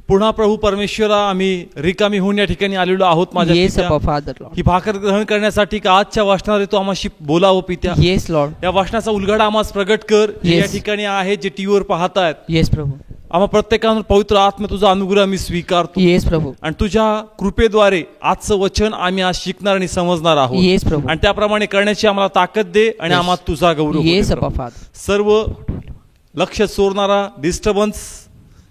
पुन्हा प्रभू परमेश्वरा आम्ही रिकामी होऊन या ठिकाणी आलेलो आहोत माझ्या Yes, पित्या. Abba Father, Lord. ही भाकर ग्रहण करण्यासाठी का आजच्या वाचनाद्वारे तू आम्हाशी बोलावं पित्या. Yes, Lord. या वाचनाचा उलगडा आम्हास प्रगट कर. जे Yes. या ठिकाणी आहेत जे टीव्हीवर पाहतायत Yes, प्रभू. आम्हा प्रत्येकावर पवित्र आत्मा तुझा अनुग्रह आम्ही स्वीकारतो. Yes, प्रभू. आणि तुझ्या कृपेद्वारे आजचं वचन आम्ही आज शिकणार आणि समजणार आहोत. Yes, प्रभू. आणि त्याप्रमाणे करण्याची आम्हाला ताकद दे आणि Yes. आम्हाला तुझा गौरव होऊ दे Yes, प्रभू. Abba Father. सर्व लक्ष चोरणारा डिस्टर्बन्स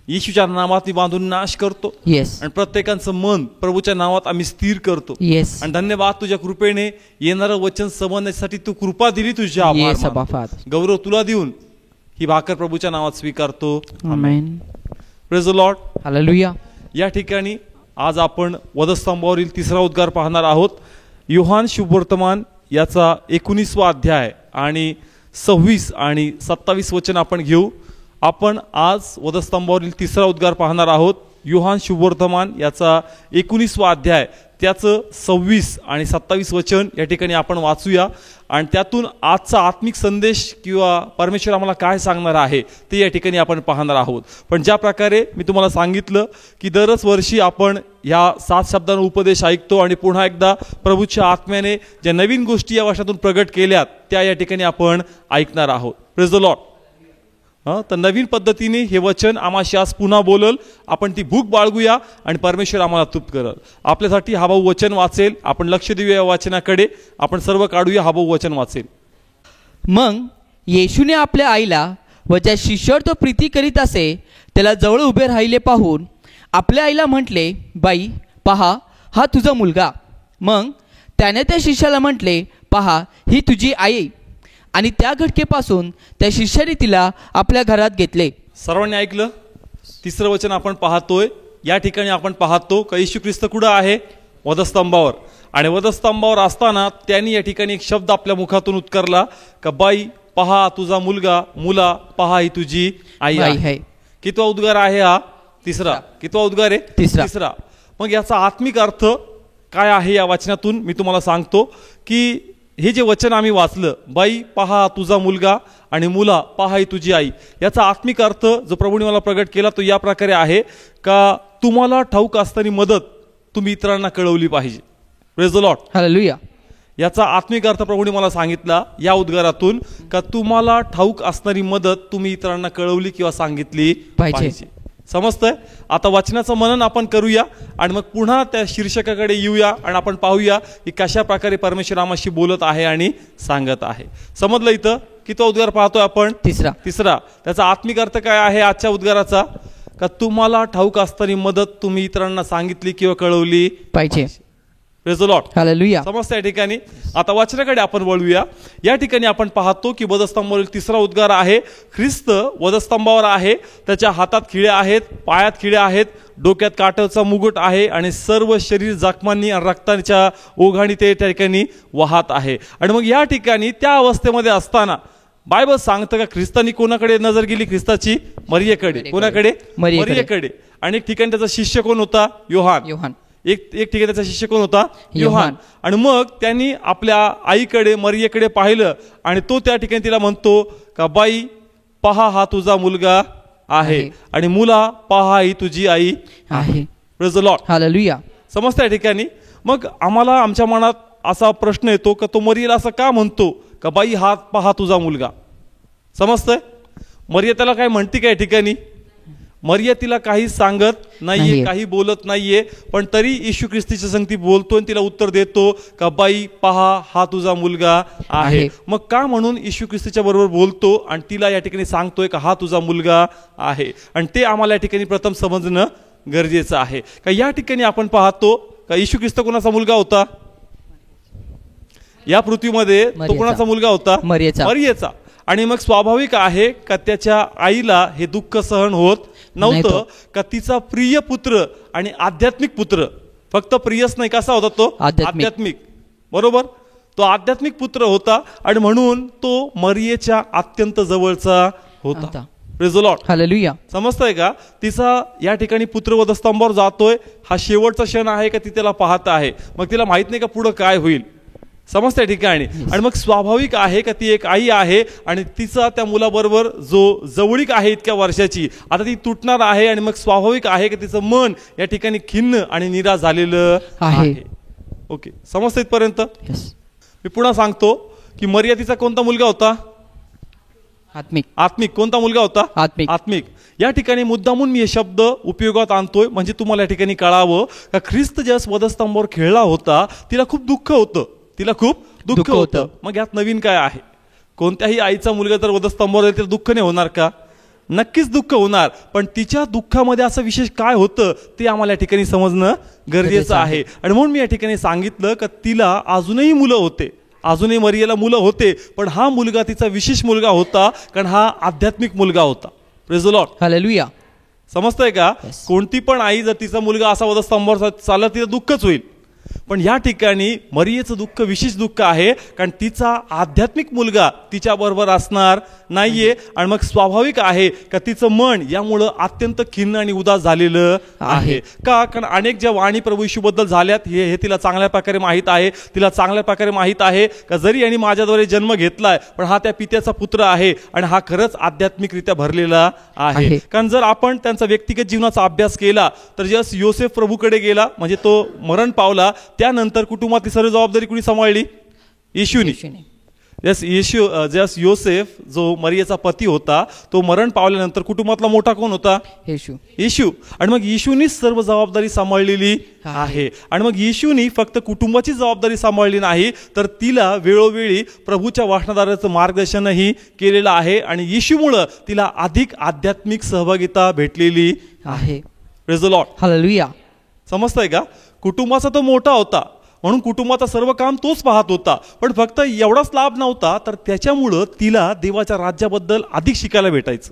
येशूच्या नावात मी बांधून नाश करतो. Yes. आणि प्रत्येकाचं मन प्रभूच्या नावात आम्ही स्थिर करतो. Yes. आणि धन्यवाद तुझ्या कृपेने येणारं वचन समजण्यासाठी तू कृपा दिली. तुझ्या आभार Yes, Abba मानतो. Father. गौरव तुला देऊन ही भाकर प्रभूच्या नावात स्वीकारतो. Amen. Praise the Lord. Hallelujah. या ठिकाणी आज आपण वधस्तंभावरील तिसरा उद्गार पाहणार आहोत. योहान शुभवर्तमान याचा 19वा अध्याय आणि 26 आणि 27 वचन आपण घेऊ. आपण आज वधस्तंभावरील तिसरा उद्गार पाहणार आहोत. योहान शुभवर्तमान याचा 19वा अध्याय त्याचं 26 आणि 27 वचन या ठिकाणी आपण वाचूया आणि त्यातून आजचा आत्मिक संदेश किंवा परमेश्वर आम्हाला काय सांगणार आहे ते या ठिकाणी आपण पाहणार आहोत. पण ज्या प्रकारे मी तुम्हाला सांगितलं की दरच वर्षी आपण ह्या 7 शब्दांचा उपदेश ऐकतो आणि पुन्हा एकदा प्रभूच्या आत्म्याने ज्या नवीन गोष्टी या वर्षातून प्रगट केल्यात त्या या ठिकाणी आपण ऐकणार आहोत. Praise the Lord. तर नवीन पद्धतीने हे वचन आम्हाशी आज पुन्हा बोलल. आपण ती भूक बाळगूया आणि परमेश्वर आम्हाला तृप्त करल. आपल्यासाठी हा भाऊ वचन वाचेल. आपण लक्ष देऊया या वाचनाकडे. आपण सर्व काढूया. हा भाऊ वचन वाचेल. मग येशूने आपल्या आईला व ज्या शिष्यावर तो प्रीती करीत असे त्याला जवळ उभे राहिले पाहून आपल्या आईला म्हटले, बाई पहा हा तुझा मुलगा. मग त्याने त्या शिष्याला म्हटले, पहा ही तुझी आई. आणि त्या घटकेपासून त्या शिष्याने तिला आपल्या घरात घेतले. सर्वांनी ऐकलं. तिसरं वचन आपण पाहतोय. या ठिकाणी आपण पाहतो का येशू ख्रिस्त कुठं आहे? वधस्तंभावर. आणि वधस्तंभावर असताना त्यांनी या ठिकाणी एक शब्द आपल्या मुखातून उच्चारला का बाई पहा तुझा मुलगा. मुला पहा ही तुझी आई आहे. कितवा उद्गार आहे हा? तिसरा. कितवा उद्गार आहे? तिसरा. मग याचा आत्मिक अर्थ काय आहे या वचनातून मी तुम्हाला सांगतो की हे जे वचन आम्ही वाचलं, बाई पहा तुझा मुलगा आणि मुला पहा ही तुझी आई, याचा आत्मिक अर्थ जो प्रभूने मला प्रगट केला तो या प्रकारे आहे का तुम्हाला ठाऊक असताना मदत तुम्ही इतरांना कळवली पाहिजे. Praise the Lord. हालेलुया. याचा आत्मिक अर्थ प्रभूने मला सांगितला या उद्गारातून का तुम्हाला ठाऊक असणारी मदत तुम्ही इतरांना कळवली किंवा सांगितली पाहिजे. समजतंय? आता वचनाचं मनन आपण करूया आणि मग पुन्हा त्या शीर्षकाकडे येऊया आणि आपण पाहूया की कशा प्रकारे परमेश्वर आम्हाशी बोलत आहे आणि सांगत आहे. समजलं? इथं किती उद्गार पाहतोय आपण? तिसरा. त्याचा आत्मिक अर्थ काय आहे आजच्या उद्गाराचा? का तुम्हाला ठाऊक असताना मदत तुम्ही इतरांना सांगितली किंवा कळवली पाहिजे. Praise the Lord. हालेलुया. समजतं या ठिकाणी? आता वचनाकडे आपण वळूया. या ठिकाणी आपण पाहतो की वधस्तंभावरील तिसरा उद्गार आहे. ख्रिस्त वधस्तंभावर आहे. त्याच्या हातात खिळे आहेत, पायात खिळे आहेत, डोक्यात काट्याचा मुकुट आहे आणि सर्व शरीर जखमांनी आणि रक्ताच्या ओघाने ते त्या ठिकाणी वाहत आहे. आणि मग या ठिकाणी त्या अवस्थेमध्ये असताना बायबल सांगतं का ख्रिस्तानी कोणाकडे नजर गेली? ख्रिस्ताची मरियेकडे. कोणाकडे? मरियेकडे. आणि एक ठिकाणी त्याचा शिष्य कोण होता? योहान. एक ठिकाणी त्याचा शिष्य कोण होता? योहान. आणि मग त्यांनी आपल्या आईकडे मरियेकडे पाहिलं आणि तो त्या ठिकाणी तिला म्हणतो का बाई पहा हा तुझा मुलगा आहे आणि मुला पहा ही तुझी आई आहे. Praise the Lord. हालेलुया. समजतं या ठिकाणी? मग आम्हाला आमच्या मनात असा प्रश्न येतो का तो मरियेला असं का म्हणतो का बाई हा पहा तुझा मुलगा? समजतंय? मरिया त्याला काय म्हणते का या ठिकाणी? मरिया तिला काही सांगत नाहीये, काही बोलत नाहीये, पण तरी येशू ख्रिस्तीच्या संगती बोलतो आणि तिला उत्तर देतो का बाई पहा हा तुझा मुलगा आहे. मग का म्हणून येशू ख्रिस्तीच्या बरोबर बोलतो आणि तिला या ठिकाणी सांगतोय का हा तुझा मुलगा आहे? आणि ते आम्हाला या ठिकाणी प्रथम समजणं गरजेचं आहे. का या ठिकाणी आपण पाहतो का येशू ख्रिस्त कोणाचा मुलगा होता? या पृथ्वीमध्ये तो कोणाचा मुलगा होता? मरियेचा. आणि मग स्वाभाविक आहे का त्याच्या आईला हे दुःख सहन होत नव्हतं का तिचा प्रिय पुत्र आणि आध्यात्मिक पुत्र, फक्त प्रियच नाही, कसा होता तो? आध्यात्मिक. बरोबर? तो आध्यात्मिक पुत्र होता आणि म्हणून तो मरियेच्या अत्यंत जवळचा होता. Praise the Lord. हालेलुया. समजतंय का? तिचा या ठिकाणी पुत्र वधस्तंभावर जातोय. हा शेवटचा क्षण आहे का ती त्याला पाहत आहे. मग तिला माहित नाही का पुढं काय होईल. समजत्या ठिकाणी. आणि मग स्वाभाविक आहे का ती एक आई आहे आणि तिचा त्या मुलाबरोबर जो जवळीक आहे इतक्या वर्षाची आता ती तुटणार आहे आणि मग स्वाभाविक आहे की तिचं मन या ठिकाणी खिन्न आणि निराश झालेलं आहे. ओके, समजतं इथपर्यंत? मी पुन्हा सांगतो की मरिया तिचा कोणता मुलगा होता? आत्मिक. कोणता मुलगा होता? आत्मिक. या ठिकाणी मुद्दामून मी हे शब्द उपयोगात आणतोय म्हणजे तुम्हाला या ठिकाणी कळावं का ख्रिस्त ज्यास वधस्तंभावर खेळला होता तिला खूप दुःख होतं. मग यात नवीन काय आहे? कोणत्याही आईचा मुलगा जर वधस्तंभावर तिला दुःख नाही होणार का? नक्कीच दुःख होणार. पण तिच्या दुःखामध्ये असं विशेष काय होतं ते आम्हाला या ठिकाणी समजणं गरजेचं आहे. आणि म्हणून मी या ठिकाणी सांगितलं का तिला अजूनही मुलं होते, अजूनही मरियाला मुलं होते, पण हा मुलगा तिचा विशेष मुलगा होता कारण हा आध्यात्मिक मुलगा होता. Praise the Lord. हालेलुया. समजतंय का? कोणती पण आई जर तिचा मुलगा असा वधस्तंभावर चालला तिचं दुःखच होईल. पण या ठिकाणी मरियेचं दुःख विशेष दुःख आहे कारण तिचा आध्यात्मिक मुलगा तिच्या बरोबर असणार नाहीये. आणि मग स्वाभाविक आहे का तिचं मन यामुळं अत्यंत खिन्न आणि उदास झालेलं आहे. का? कारण अनेक ज्या वाणी प्रभू येशूबद्दल झाल्यात हे तिला चांगल्या प्रकारे माहीत आहे. तिला चांगल्या प्रकारे माहीत आहे का जरी यांनी माझ्याद्वारे जन्म घेतलाय पण हा त्या पित्याचा पुत्र आहे आणि हा खरंच आध्यात्मिकरित्या भरलेला आहे. कारण जर आपण त्यांचा व्यक्तिगत जीवनाचा अभ्यास केला तर जस योसेफ प्रभूकडे गेला म्हणजे तो मरण पावला त्यानंतर कुटुंबातली सर्व जबाबदारी कुणी सांभाळली? येशूने. योसेफ जो मरियेचा पती होता तो मरण पावल्यानंतर कुटुंबातला मोठा कोण होता? येशू. आणि मग येशूनीच सर्व जबाबदारी सांभाळलेली आहे. आणि मग येशूनी फक्त कुटुंबाची जबाबदारी सांभाळली नाही तर तिला वेळोवेळी प्रभूच्या वाचनादाराचं मार्गदर्शनही केलेलं आहे आणि येशूमुळं तिला अधिक आध्यात्मिक सहभागिता भेटलेली आहे. Praise the Lord. हालेलुया. समजतंय का? कुटुंबाचा तो मोठा होता म्हणून कुटुंबाचं सर्व काम तोच पाहत होता. पण फक्त एवढाच लाभ नव्हता तर त्याच्यामुळं तिला देवाच्या राज्याबद्दल अधिक शिकायला भेटायचं.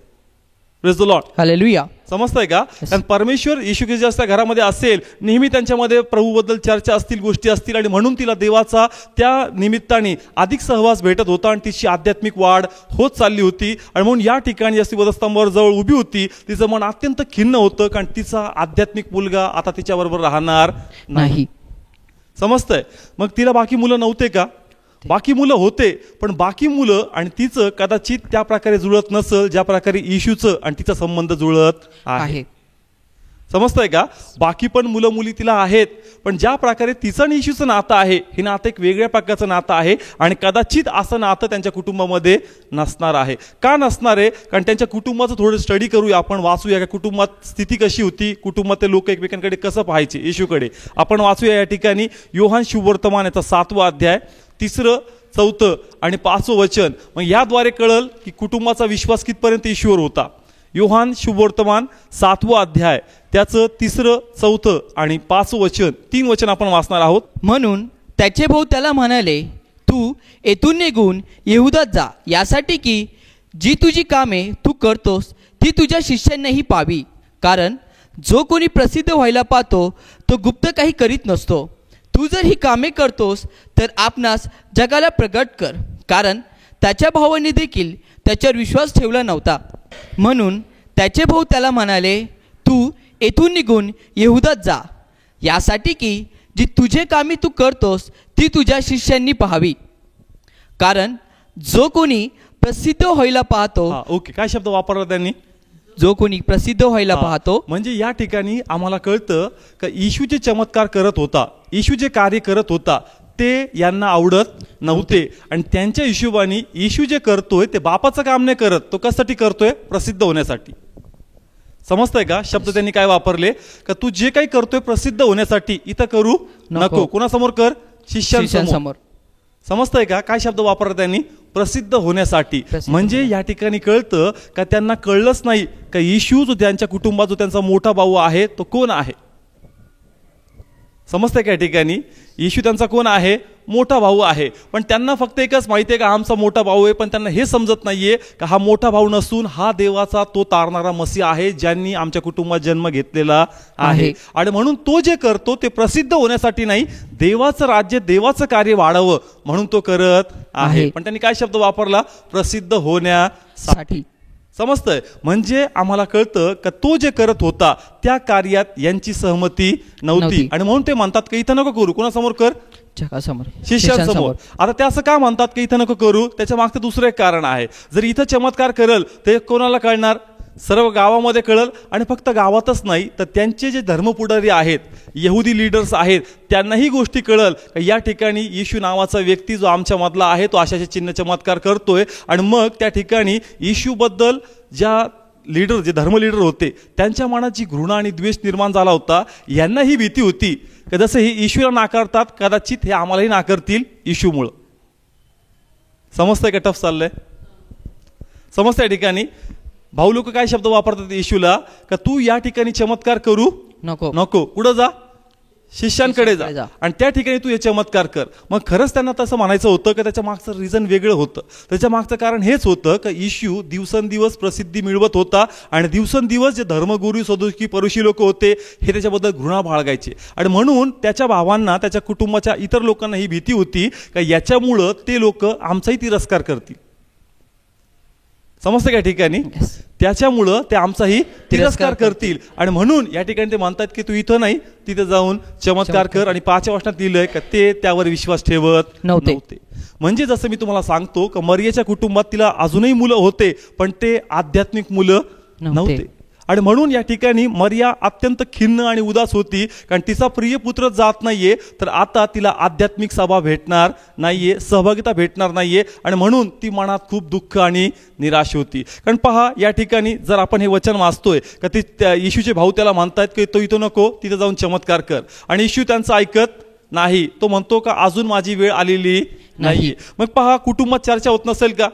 Praise the Lord. हालेलुया. समजतंय का? कारण परमेश्वर येशू ख्रिस्त घरामध्ये असेल नेहमी त्यांच्यामध्ये प्रभूबद्दल चर्चा असतील गोष्टी असतील आणि म्हणून तिला देवाचा त्या निमित्ताने अधिक सहवास भेटत होता आणि तिची आध्यात्मिक वाढ होत चालली होती. आणि म्हणून या ठिकाणी जशी वधस्तंभावर जवळ उभी होती तिचं मन अत्यंत खिन्न होतं कारण तिचा आध्यात्मिक मुलगा आता तिच्याबरोबर राहणार नाही. समजतंय? मग तिला बाकी मुलं नव्हते का? बाकी मुलं होते पण बाकी मुलं आणि तिचं कदाचित त्या प्रकारे जुळत नसेल ज्या प्रकारे येशूचं आणि तिचा संबंध जुळत आहे. समजतंय का? बाकी पण मुलं मुली तिला आहेत पण ज्या प्रकारे तिचं आणि येशूचं नातं आहे हे नातं एक वेगळ्या प्रकारचं नातं आहे आणि कदाचित असं नातं त्यांच्या कुटुंबामध्ये नसणार आहे. का नसणार आहे? कारण त्यांच्या कुटुंबाचं थोडं स्टडी करूया आपण, वाचूया का कुटुंबात स्थिती कशी होती, कुटुंबातले लोक एकमेकांकडे कसं पाहायचे येशूकडे. आपण वाचूया या ठिकाणी योहान शुभवर्तमान याचा 7वा अध्याय 3, 4 आणि 5 वचन. मग याद्वारे कळल की कुटुंबाचा विश्वास कितपर्यंत येशूवर होता. योहान शुभवर्तमान 7वा अध्याय त्याचं 3, 4 आणि 5 वचन 3 वचन आपण वाचणार आहोत. म्हणून त्याचे भाऊ त्याला म्हणाले, तू येथून निघून यहुदात जा यासाठी की जी तुझी कामे तू करतोस ती तुझ्या शिष्यांनाही पाहावी. कारण जो कोणी प्रसिद्ध व्हायला पाहतो तो गुप्त काही करीत नसतो. तू जर ही कामे करतोस तर आपणास जगाला प्रगट कर. कारण त्याच्या भावाने देखील त्याच्यावर विश्वास ठेवला नव्हता. म्हणून त्याचे भाऊ त्याला म्हणाले, तू येथून निघून यहुदात जा यासाठी की जी तुझे कामे तू करतोस ती तुझ्या शिष्यांनी पाहावी. कारण जो कोणी प्रसिद्ध व्हायला पाहतो. ओके, काय शब्द वापरला त्यांनी? जो कोणी प्रसिद्ध व्हायला पाहतो. म्हणजे या ठिकाणी आम्हाला कळतं का येशू जे चमत्कार करत होता, येशू जे कार्य करत होता ते यांना आवडत नव्हते आणि त्यांच्या हिशोबाने येशू जे करतोय ते बापाचं काम नाही करत. तो कशासाठी करतोय? प्रसिद्ध होण्यासाठी. समजतंय का? शब्द त्यांनी काय वापरले का तू जे काही करतोय प्रसिद्ध होण्यासाठी इथं करू नको. कोणासमोर कर? शिष्यांसमोर. समजतंय का? काय शब्द वापरला त्यांनी? प्रसिद्ध होण्यासाठी. म्हणजे या ठिकाणी कळतं का त्यांना कळलंच नाही का येशू जो त्यांच्या कुटुंबात जो त्यांचा मोठा भाऊ आहे तो कोण आहे. समजतंय का? या ठिकाणी येशू त्यांचा कोण आहे? मोठा भाऊ आहे. पण त्यांना फक्त एकच माहिती आहे का आमचा मोठा भाऊ आहे. पण त्यांना हे समजत नाहीये का हा मोठा भाऊ नसून हा देवाचा तो तारणारा मसीह आहे ज्यांनी आमच्या कुटुंबात जन्म घेतलेला आहे. आणि म्हणून तो जे करतो ते प्रसिद्ध होण्यासाठी नाही, देवाचं राज्य देवाचं कार्य वाढावं म्हणून तो करत आहे. पण त्यांनी काय शब्द वापरला? प्रसिद्ध होण्यासाठी. समजतंय? म्हणजे आम्हाला कळतं का तो जे करत होता त्या कार्यात यांची सहमती नव्हती आणि म्हणून ते म्हणतात की इथं नको करू. कोणासमोर कर? जगासमोर शिष्यांसमोर. आता ते असं का म्हणतात की इथं नको करू, त्याच्या मागचं दुसरं एक कारण आहे. जर इथं चमत्कार करल ते कोणाला कळणार? सर्व गावामध्ये कळल. आणि फक्त गावातच नाही तर त्यांचे जे धर्मपुढारी आहेत, यहुदी लीडर्स आहेत, त्यांनाही गोष्टी कळल या ठिकाणी येशू नावाचा व्यक्ती जो आमच्या मधला आहे तो अशाचे चिन्ह चमत्कार करतोय. आणि मग त्या ठिकाणी येशूबद्दल ज्या लीडर, जे धर्म लीडर होते, त्यांच्या मनात जी घृणा आणि द्वेष निर्माण झाला होता, यांना ही भीती होती की जसं हे येशूला नाकारतात कदाचित हे आम्हालाही नाकारतील येशूमुळं. समजतंय का? टफ चाललंय. समजतंय? या ठिकाणी भाऊ लोक काय शब्द वापरतात येशूला, का तू या ठिकाणी चमत्कार करू नको, कुठं जा? शिष्यांकडे जा आणि त्या ठिकाणी तू हे चमत्कार कर. मग खरंच त्यांना तसं म्हणायचं होतं का त्याच्या मागचं रिझन वेगळं होतं? त्याच्या मागचं कारण हेच होतं का येशू दिवसेंदिवस प्रसिद्धी मिळवत होता आणि दिवसेंदिवस जे धर्मगुरू, सदुकी, परुषी लोक होते हे त्याच्याबद्दल घृणा बाळगायचे. आणि म्हणून त्याच्या भावांना, त्याच्या कुटुंबाच्या इतर लोकांना ही भीती होती का याच्यामुळं ते लोक आमचाही तिरस्कार करतील. समजतं का? ठिकाणी त्याच्यामुळं ते आमचाही तिरस्कार करतील. आणि म्हणून या ठिकाणी ते म्हणतात की तू इथं नाही, तिथे जाऊन चमत्कार कर. आणि 5 वचनात लिहिलंय का ते त्यावर विश्वास ठेवत नव्हते. म्हणजे जसं मी तुम्हाला सांगतो का मरियाच्या कुटुंबात तिला अजूनही मुलं होते, पण ते आध्यात्मिक मुलं नव्हते. आणि म्हणून या ठिकाणी मरिया अत्यंत खिन्न आणि उदास होती, कारण तिचा प्रिय पुत्र जात नाहीये, तर आता तिला आध्यात्मिक सभा भेटणार नाहीये, सहभागिता भेटणार नाहीये. आणि म्हणून ती मनात खूप दुःख आणि निराश होती. कारण पहा या ठिकाणी जर आपण हे वचन वाचतोय का ते येशूचे भाऊ त्याला म्हणतात की तो इथं नको, तिथं जाऊन चमत्कार कर. आणि येशू त्यांचं ऐकत नाही. तो म्हणतो का अजून माझी वेळ आलेली नाहीये. मग पहा कुटुंबात चर्चा होत नसेल का?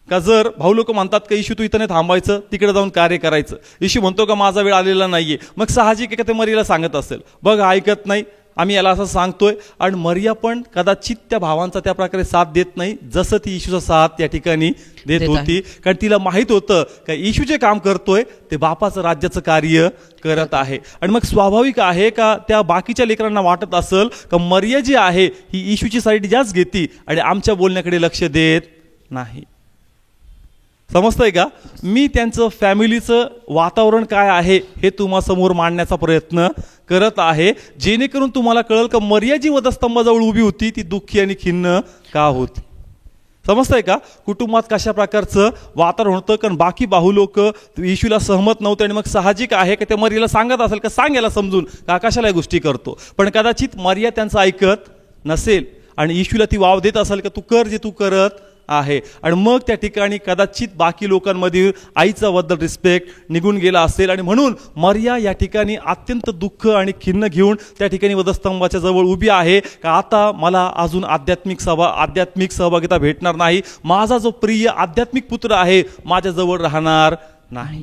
का जर भाऊ लोक म्हणतात का येशू तू इथं नाही थांबायचं, तिकडे जाऊन कार्य करायचं. येशू म्हणतो का माझा वेळ आलेला नाहीये. मग साहजिक आहे ते मरियाला सांगत असेल, बघ ऐकत नाही, आम्ही याला असं सांगतोय. आणि मरिया पण कदाचित त्या भावांचा त्या प्रकारे साथ देत नाही जसं ती येशूचा साथ या ठिकाणी देत होती. कारण तिला माहित होतं का येशू जे काम करतोय ते बापाचं राज्याचं कार्य करत आहे. आणि मग स्वाभाविक आहे का त्या बाकीच्या लेकरांना वाटत असेल का मरिया जी आहे ही येशूची साईड जास्त घेते आणि आमच्या बोलण्याकडे लक्ष देत नाही. समजतंय का? मी त्यांचं फॅमिलीचं वातावरण काय आहे हे तुम्हा समोर मांडण्याचा प्रयत्न करत आहे, जेणेकरून तुम्हाला कळेल का मरिया जी वधस्तंभाजवळ उभी होती ती दुःखी आणि खिन्न का होती. समजतंय का? कुटुंबात कशा प्रकारचं वातावरण होतं. कारण बाकी भाऊ लोक येशूला सहमत नव्हते. आणि मग साहजिक आहे की त्या मरियाला सांगत असेल का सांग याला समजून का कशाला या गोष्टी करतो. पण कदाचित मरिया त्यांचं ऐकत नसेल आणि येशूला ती वाव देत असेल का तू कर जे तू करत आहे. आणि मग त्या ठिकाणी कदाचित बाकी लोकांमध्ये आईचा बद्दल रिस्पेक्ट निघून गेला असेल. आणि म्हणून मरिया या ठिकाणी अत्यंत दुःख आणि खिन्न घेऊन त्या ठिकाणी वधस्तंभाच्या जवळ उभी आहे का आता मला अजून आध्यात्मिक सहभागिता भेटणार नाही, माझा जो प्रिय आध्यात्मिक पुत्र आहे माझ्याजवळ राहणार नाही.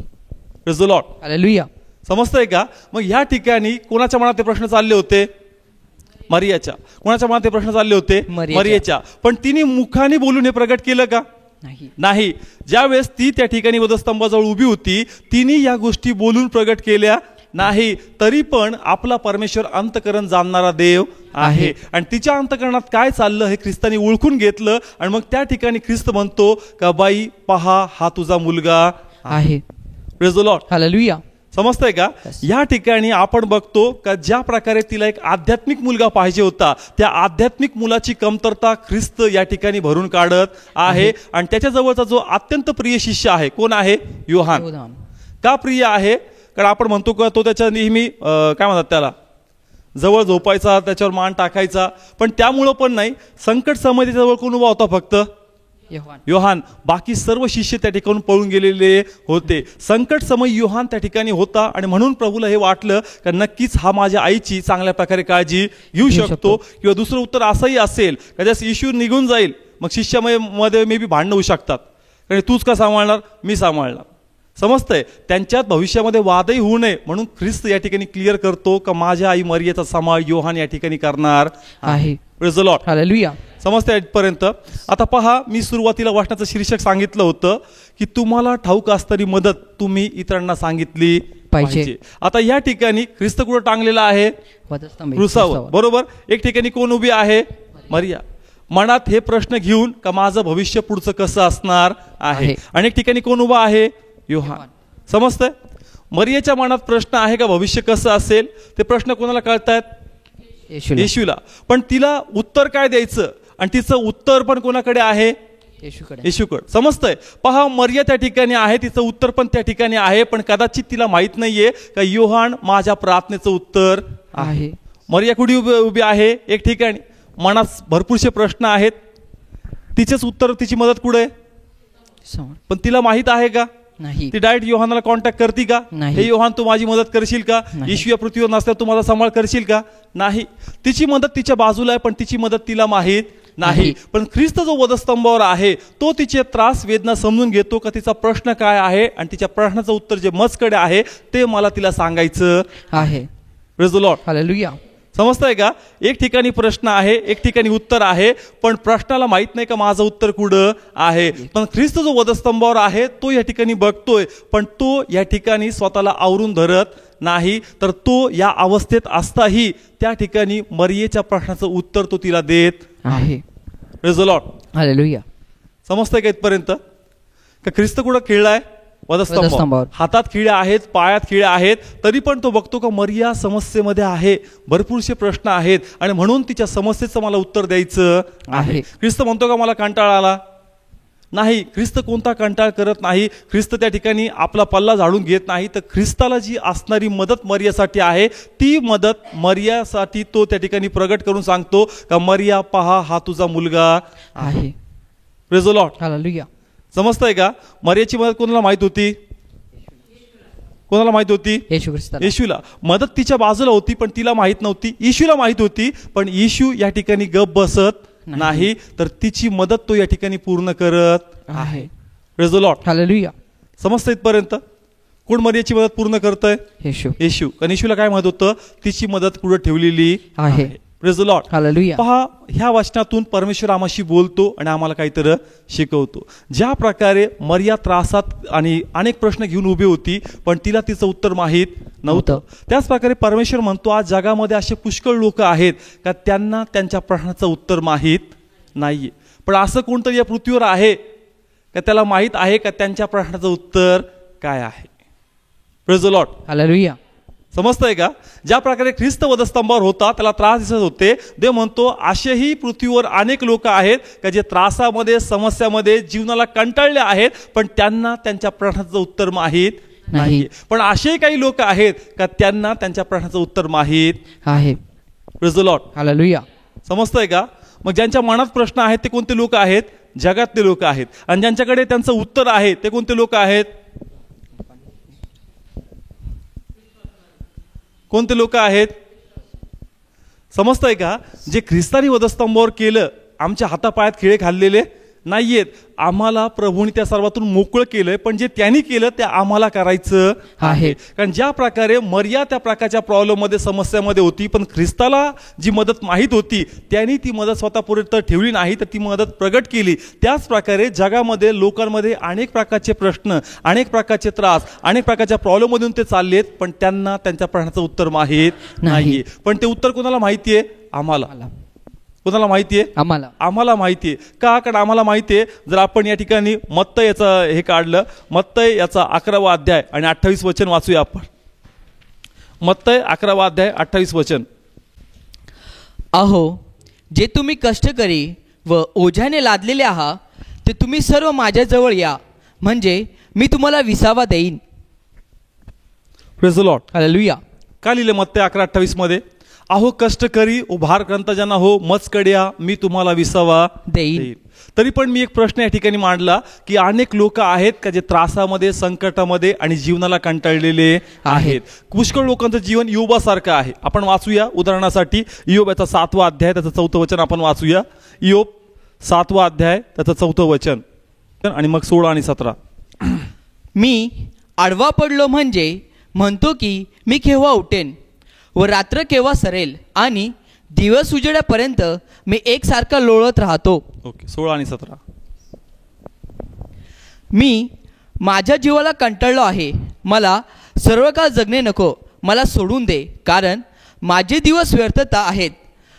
Praise the Lord. हालेलुया. समजतंय का? मग ह्या ठिकाणी कोणाच्या मनात ते प्रश्न चालले होते? मरियाच्या. कोणाच्या मनात ते प्रश्न चालले होते? मरियाच्या. पण तिने मुखाने बोलून हे प्रगट केलं का? नाही. ज्यावेळेस ती त्या ठिकाणी वधस्तंभाजवळ उभी होती तिने या गोष्टी बोलून प्रगट केल्या नाही. तरी पण आपला परमेश्वर अंतःकरण जाणणारा देव आहे आणि तिच्या अंतःकरणात काय चाललं हे ख्रिस्तानी ओळखून घेतलं. आणि मग त्या ठिकाणी ख्रिस्त म्हणतो का बाई पहा हा तुझा मुलगा आहे. Praise the Lord. हालेलुया. समजतंय का? या ठिकाणी आपण बघतो का ज्या प्रकारे तिला एक आध्यात्मिक मुलगा पाहिजे होता त्या आध्यात्मिक मुलाची कमतरता ख्रिस्त या ठिकाणी भरून काढत आहे. आणि त्याच्या जवळचा जो अत्यंत प्रिय शिष्य आहे कोण आहे? योहान. का प्रिय आहे? कारण आपण म्हणतो का तो त्याच्या नेहमी काय म्हणतात त्याला जवळ झोपायचा, त्याच्यावर मान टाकायचा. पण त्यामुळं पण नाही, संकट समय त्याच्याजवळ कोण उभा होता? फक्त योहान. बाकी सर्व शिष्य त्या ठिकाणी पळून गेलेले होते. संकट समय योहान त्या ठिकाणी होता. आणि म्हणून प्रभूला हे वाटलं की नक्कीच हा माझ्या आईची चांगल्या प्रकारे काळजी घेऊ शकतो. किंवा दुसरं उत्तर असंही असेल का ज्यास येशू निघून जाईल मग शिष्यामध्ये मे बी भांडणं होऊ शकतात, कारण तूच का सांभाळणार, मी सांभाळणार. समजतंय? त्यांच्यात भविष्यामध्ये वादही होऊ नये म्हणून ख्रिस्त या ठिकाणी क्लिअर करतो का माझ्या आई मरियाचा सांभाळ योहान या ठिकाणी करणार आहे. Praise the Lord. हालेलुया. समजतंय इथपर्यंत? आता पहा, मी सुरुवातीला वाचनाचं शीर्षक सांगितलं होतं की तुम्हाला ठाऊक असणारी मदत तुम्ही इतरांना सांगितली पाहिजे. आता या ठिकाणी ख्रिस्त कुठं टांगलेला आहे? क्रुसावर. बरोबर. एक ठिकाणी कोण उभी आहे? मरिया. मनात हे प्रश्न घेऊन का माझं भविष्य पुढचं कसं असणार आहे. आणि एक ठिकाणी कोण उभा आहे? योहान. समजतंय? मरियाच्या मनात प्रश्न आहे का भविष्य कसं असेल? ते प्रश्न कोणाला कळतायत? येशूला. पण तिला उत्तर काय द्यायचं, आणि तिचं उत्तर पण कोणाकडे आहे? येशूकडे. समजतंय? पहा, मरिया त्या ठिकाणी आहे, तिचं उत्तर पण त्या ठिकाणी आहे, पण कदाचित तिला माहित नाहीये का योहान माझ्या प्रार्थनेचं उत्तर आहे. मरिया कुठे उभी आहे? एक ठिकाणी. मनात भरपूरसे प्रश्न आहेत, तिचेच उत्तर, तिची मदत कुठे आहे? पण तिला माहित आहे का? नाही. ती डायरेक्ट योहानाला कॉन्टॅक्ट करते का? हे योहान, तू माझी मदत करशील का? येशू या पृथ्वीवर नसल्यावर तू माझा सांभाळ करशील का? नाही. तिची मदत तिच्या बाजूला आहे, पण तिची मदत तिला माहीत नाही. पण ख्रिस्त जो वधस्तंभावर आहे तो तिचे त्रास वेदना समजून घेतो का तिचा प्रश्न काय आहे, आणि तिच्या प्रश्नाचं उत्तर जे मजकडे आहे ते मला तिला सांगायचं आहे. Praise the Lord. हालेलुया. समजतंय का? एक ठिकाणी प्रश्न आहे, एक ठिकाणी उत्तर आहे, पण प्रश्नाला माहित नाही का माझं उत्तर कुठं आहे. पण ख्रिस्त जो वधस्तंभावर आहे तो या ठिकाणी बघतोय, पण तो या ठिकाणी स्वतःला आवरून धरत नाही, तर तो या अवस्थेत असताही त्या ठिकाणी मरियेच्या प्रश्नाचं उत्तर तो तिला देत आहे. Praise the Lord. हालेलुया. समजतंय का इथपर्यंत? का ख्रिस्त कुठं खेळलाय? वधस्तंभावर. हातात खिळे आहेत, पायात खिळे आहेत, तरी पण तो बघतो का मरिया समस्येमध्ये आहे, भरपूरसे प्रश्न आहेत, आणि म्हणून तिच्या समस्येचं मला उत्तर द्यायचं आहे. ख्रिस्त म्हणतो का मला कंटाळा आला? नाही. ख्रिस्त कोणता कंटाळ करत नाही. ख्रिस्त त्या ठिकाणी आपला पल्ला झाडून घेत नाही, तर ख्रिस्ताला जी असणारी मदत मरियासाठी आहे ती मदत मरियासाठी तो त्या ठिकाणी प्रगट करून सांगतो का मरिया, पहा हा तुझा मुलगा आहे. Praise the Lord. हालेलुया. समजतंय का? मरियाची मदत कोणाला माहित होती? कोणाला माहित होती? येशूला. मदत तिच्या बाजूला होती, पण तिला माहित नव्हती. येशूला माहित होती, पण येशू या ठिकाणी गप बसत नाही, तर तिची मदत तो या ठिकाणी पूर्ण करत आहे. Praise the Lord. हालेलुया. समजतं इथपर्यंत? कोण मरियाची मदत पूर्ण करतंय? येशू. कारण येशूला काय माहित होतं? तिची मदत कुठे ठेवलेली आहे. Praise the Lord. हालेलुया. पहा, ह्या वचनातून परमेश्वर आम्हाशी बोलतो आणि आम्हाला काहीतरी शिकवतो. ज्या प्रकारे मरिया त्रासात आणि अनेक प्रश्न घेऊन उभी होती, पण तिला तिचं उत्तर माहीत नव्हतं, त्याच प्रकारे परमेश्वर म्हणतो आज जगामध्ये असे पुष्कळ लोक आहेत का त्यांना त्यांच्या प्रश्नाचं उत्तर माहीत नाहीये. पण असं कोणतरी या पृथ्वीवर आहे का त्याला माहीत आहे का त्यांच्या प्रश्नाचं उत्तर काय आहे? Praise the Lord. हालेलुया. समजतंय का? ज्या प्रकारे ख्रिस्त वधस्तंभावर होता, त्याला त्रास दिसत होते, देव म्हणतो असेही पृथ्वीवर अनेक लोक आहेत का जे त्रासामध्ये, समस्यामध्ये, जीवनाला कंटाळले आहेत, पण त्यांना त्यांच्या प्रश्नाचं उत्तर माहीत नाही. पण असेही काही लोक आहेत का त्यांना त्यांच्या प्रश्नाचं उत्तर माहीत आहे. Praise the Lord. हालेलुया. समजतंय का? मग ज्यांच्या मनात प्रश्न आहेत ते कोणते लोक आहेत? जगातले लोक आहेत. आणि ज्यांच्याकडे त्यांचं उत्तर आहे ते कोणते लोक आहेत? कोणते लोक आहेत? समजतंय का? जे ख्रिस्तानी वधस्तंभावर केलं, आमच्या हातापायात खिळे खाल्लेले नाहीयेत. आम्हाला प्रभूने त्या सर्वातून मोकळं केलंय, पण जे त्यांनी केलं ते आम्हाला करायचं आहे. कारण ज्या प्रकारे मरिया त्या प्रकारच्या प्रॉब्लेममध्ये, समस्यामध्ये होती, पण ख्रिस्ताला जी मदत माहीत होती त्यांनी ती मदत स्वतःपर्यंत ठेवली नाही, तर ती मदत प्रगट केली. त्याच प्रकारे जगामध्ये, लोकांमध्ये अनेक प्रकारचे प्रश्न, अनेक प्रकारचे त्रास, अनेक प्रकारच्या प्रॉब्लेममधून ते चाललेत, पण त्यांना त्यांच्या प्रश्नाचं उत्तर माहीत नाहीये. पण ते उत्तर कोणाला माहितीये? आम्हाला. कोणाला माहितीये? आम्हाला माहितीये. का? कारण आम्हाला माहितीये, जर आपण या ठिकाणी मत्तई याचं हे काढलं, मत्तई याचा 11वा अध्याय आणि 28 वचन वाचूया आपण. मत्तई 11वा अध्याय 28 वचन. अहो, जे तुम्ही कष्टकरी व ओझ्याने लादलेले आहात, ते तुम्ही सर्व माझ्या जवळ या, म्हणजे मी तुम्हाला विसावा देईन. Praise the Lord. हालेलुया. का लिहिले मत्तई 11:28 मध्ये? अहो कष्टकरी व भारक्रांत जना हो, मजकड्या, मी तुम्हाला विसावा देईन. तरी पण मी एक प्रश्न या ठिकाणी मांडला की अनेक लोक आहेत का जे त्रासामध्ये, संकटामध्ये आणि जीवनाला कंटाळलेले आहेत. पुष्कळ लोकांचं जीवन योबासारखं आहे. आपण वाचूया उदाहरणासाठी इयोब याचा 7वा अध्याय त्याचं 4थं वचन आपण वाचूया. इयोब 7वा अध्याय त्याचं 4थं वचन आणि मग 16 आणि 17. मी आडवा पडलो म्हणजे म्हणतो की मी केव्हा उठेन व रात्र केव्हा सरेल, आणि दिवस उजेड्यापर्यंत मी एकसारखा लोळत राहतो. ओके, 16 आणि 17. मी माझ्या जीवाला कंटाळलो आहे, मला सर्व काळ जगणे नको, मला सोडून दे, कारण माझे दिवस व्यर्थता आहेत.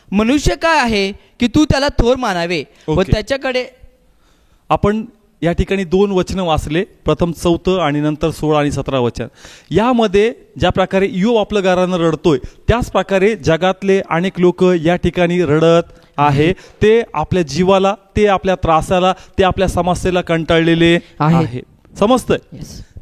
मनुष्य काय आहे की तू त्याला थोर मानावे व त्याच्याकडे. आपण या ठिकाणी 2 वचनं वाचले, प्रथम 4 आणि नंतर 16 आणि 17 वचन. यामध्ये ज्या प्रकारे इयोब आपलं गारानं रडतोय त्याच प्रकारे जगातले अनेक लोक या ठिकाणी रडत आहे. ते आपल्या जीवाला, ते आपल्या त्रासाला, ते आपल्या समस्येला कंटाळलेले आहे. समजतंय?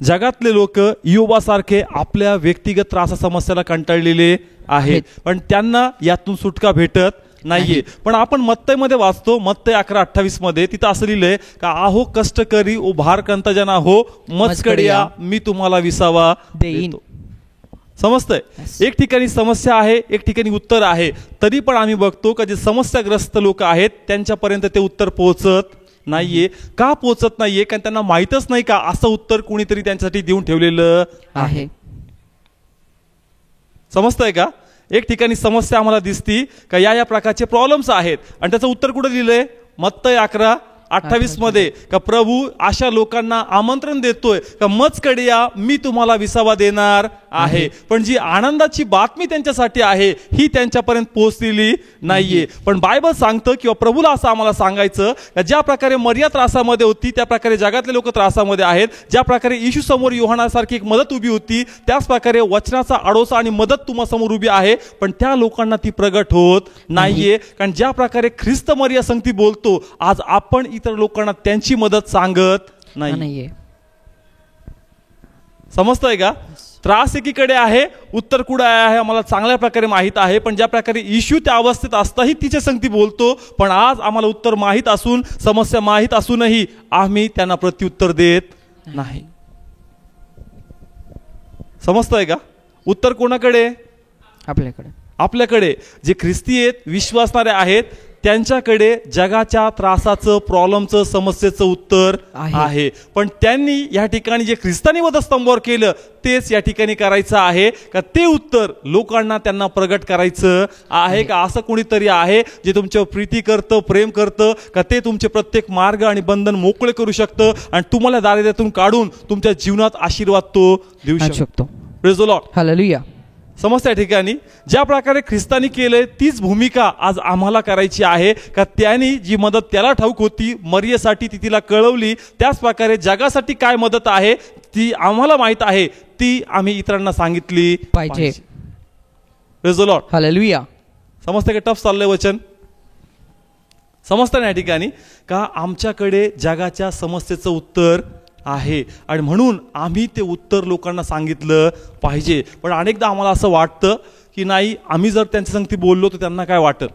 जगातले लोक इयोबासारखे आपल्या व्यक्तिगत त्रासा समस्याला कंटाळलेले आहेत, पण त्यांना यातून सुटका भेटत नाहीये. पण आपण मत्तईमध्ये वाचतो, मत्तई 11:28 मध्ये तिथं असं लिहिलंय का आहो कष्ट करी ओ भार कंतजना हो मजकडिया मी तुम्हाला विसावा देईन. समजतंय? एक ठिकाणी समस्या आहे, एक ठिकाणी उत्तर आहे. तरी पण आम्ही बघतो का जे समस्याग्रस्त लोक आहेत त्यांच्यापर्यंत ते उत्तर पोहोचत नाहीये. का पोहोचत नाहीये? कारण त्यांना माहीतच नाही का असं उत्तर कोणीतरी त्यांच्यासाठी देऊन ठेवलेलं आहे. समजतंय का? एक ठिकाणी समस्या आम्हाला दिसती का या प्रकारचे प्रॉब्लेम्स आहेत आणि त्याचं उत्तर कुठं दिलंय? मत्तई 11:28 मध्ये का प्रभू अशा लोकांना आमंत्रण देतोय का मजकडिया मी तुम्हाला विसावा देणार आहे. पण जी आनंदाची बातमी त्यांच्यासाठी आहे ही त्यांच्यापर्यंत पोहोचलेली नाहीये. पण बायबल सांगतं किंवा प्रभूला असं आम्हाला सांगायचं का ज्या प्रकारे मरिया त्रासामध्ये होती त्या प्रकारे जगातले लोक त्रासामध्ये आहेत. ज्या प्रकारे येशू समोर योहानासारखी एक मदत उभी होती त्याच प्रकारे वचनाचा आडोसा आणि मदत तुम्हा समोर उभी आहे, पण त्या लोकांना ती प्रगट होत नाहीये. कारण ज्या प्रकारे ख्रिस्त मरिया संगती बोलतो आज आपण इतर लोकांना त्यांची मदत सांगत नाहीये. समजतंय का? त्रास एकीकडे आहे, उत्तर कुठे आहे आम्हाला चांगल्या प्रकारे माहित आहे. पण ज्या प्रकारे येशू त्या अवस्थेत असताही तिच्या संगती बोलतो, पण आज आम्हाला उत्तर माहित असून समस्या माहित असूनही आम्ही त्यांना प्रत्युत्तर देत नाही. समजतंय का? उत्तर कोणाकडे? आपल्याकडे. जे ख्रिस्ती आहेत, विश्वासणारे आहेत त्यांच्याकडे जगाच्या त्रासाचं, प्रॉब्लेमचं, समस्येचं उत्तर आहे. पण त्यांनी या ठिकाणी जे ख्रिस्तानी वधस्तंभावर केलं तेच या ठिकाणी करायचं आहे का ते उत्तर लोकांना त्यांना प्रगट करायचं आहे का असं कोणीतरी आहे जे तुमच्यावर प्रीती करतं, प्रेम करतं का ते तुमचे प्रत्येक मार्ग आणि बंधन मोकळे करू शकतं आणि तुम्हाला दारिद्र्यातून काढून तुमच्या जीवनात आशीर्वाद तो देऊ शकतो. Praise the Lord. हालेलुया. समजतं? या ठिकाणी ज्या प्रकारे ख्रिस्तानी केलंय तीच भूमिका आज आम्हाला करायची आहे का त्यांनी जी मदत त्याला ठाऊक होती मरियेसाठी ती तिला कळवली, त्याच प्रकारे जगासाठी काय मदत आहे ती आम्हाला माहित आहे ती आम्ही इतरांना सांगितली पाहिजे. Praise the Lord. हालेलुया. समजतं का? टफ चाललंय वचन. समजतं ना या ठिकाणी का आमच्याकडे जगाच्या समस्येचं उत्तर आहे आणि म्हणून आम्ही ते उत्तर लोकांना सांगितलं पाहिजे. पण अनेकदा आम्हाला असं वाटतं की नाही, आम्ही जर त्यांच्या संगती बोललो तर त्यांना काय वाटत,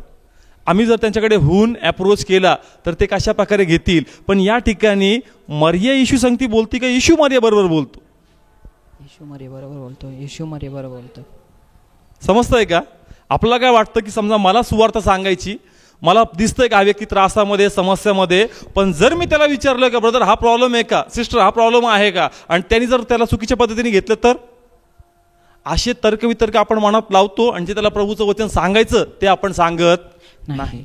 आम्ही जर त्यांच्याकडे होऊन अप्रोच केला तर ते कशा प्रकारे घेतील. पण या ठिकाणी मरिया येशू संगती बोलती का येशू मरिया बरोबर बोलतो? येशू मरिया बरोबर बोलतो. येशू मरिया बरोबर बोलतो. समजतंय का? आपल्याला काय वाटतं की समजा मला सुवार्ता सांगायची, मला दिसतंय का हा व्यक्ती त्रासामध्ये, समस्यामध्ये, पण जर मी त्याला विचारलं का ब्रदर हा प्रॉब्लेम आहे का, सिस्टर हा प्रॉब्लेम आहे का, आणि त्यांनी जर त्याला चुकीच्या पद्धतीने घेतलं तर असे तर्कवितर्क आपण मनात लावतो आणि जे त्याला प्रभूचं वचन सांगायचं ते आपण सांगत नाही.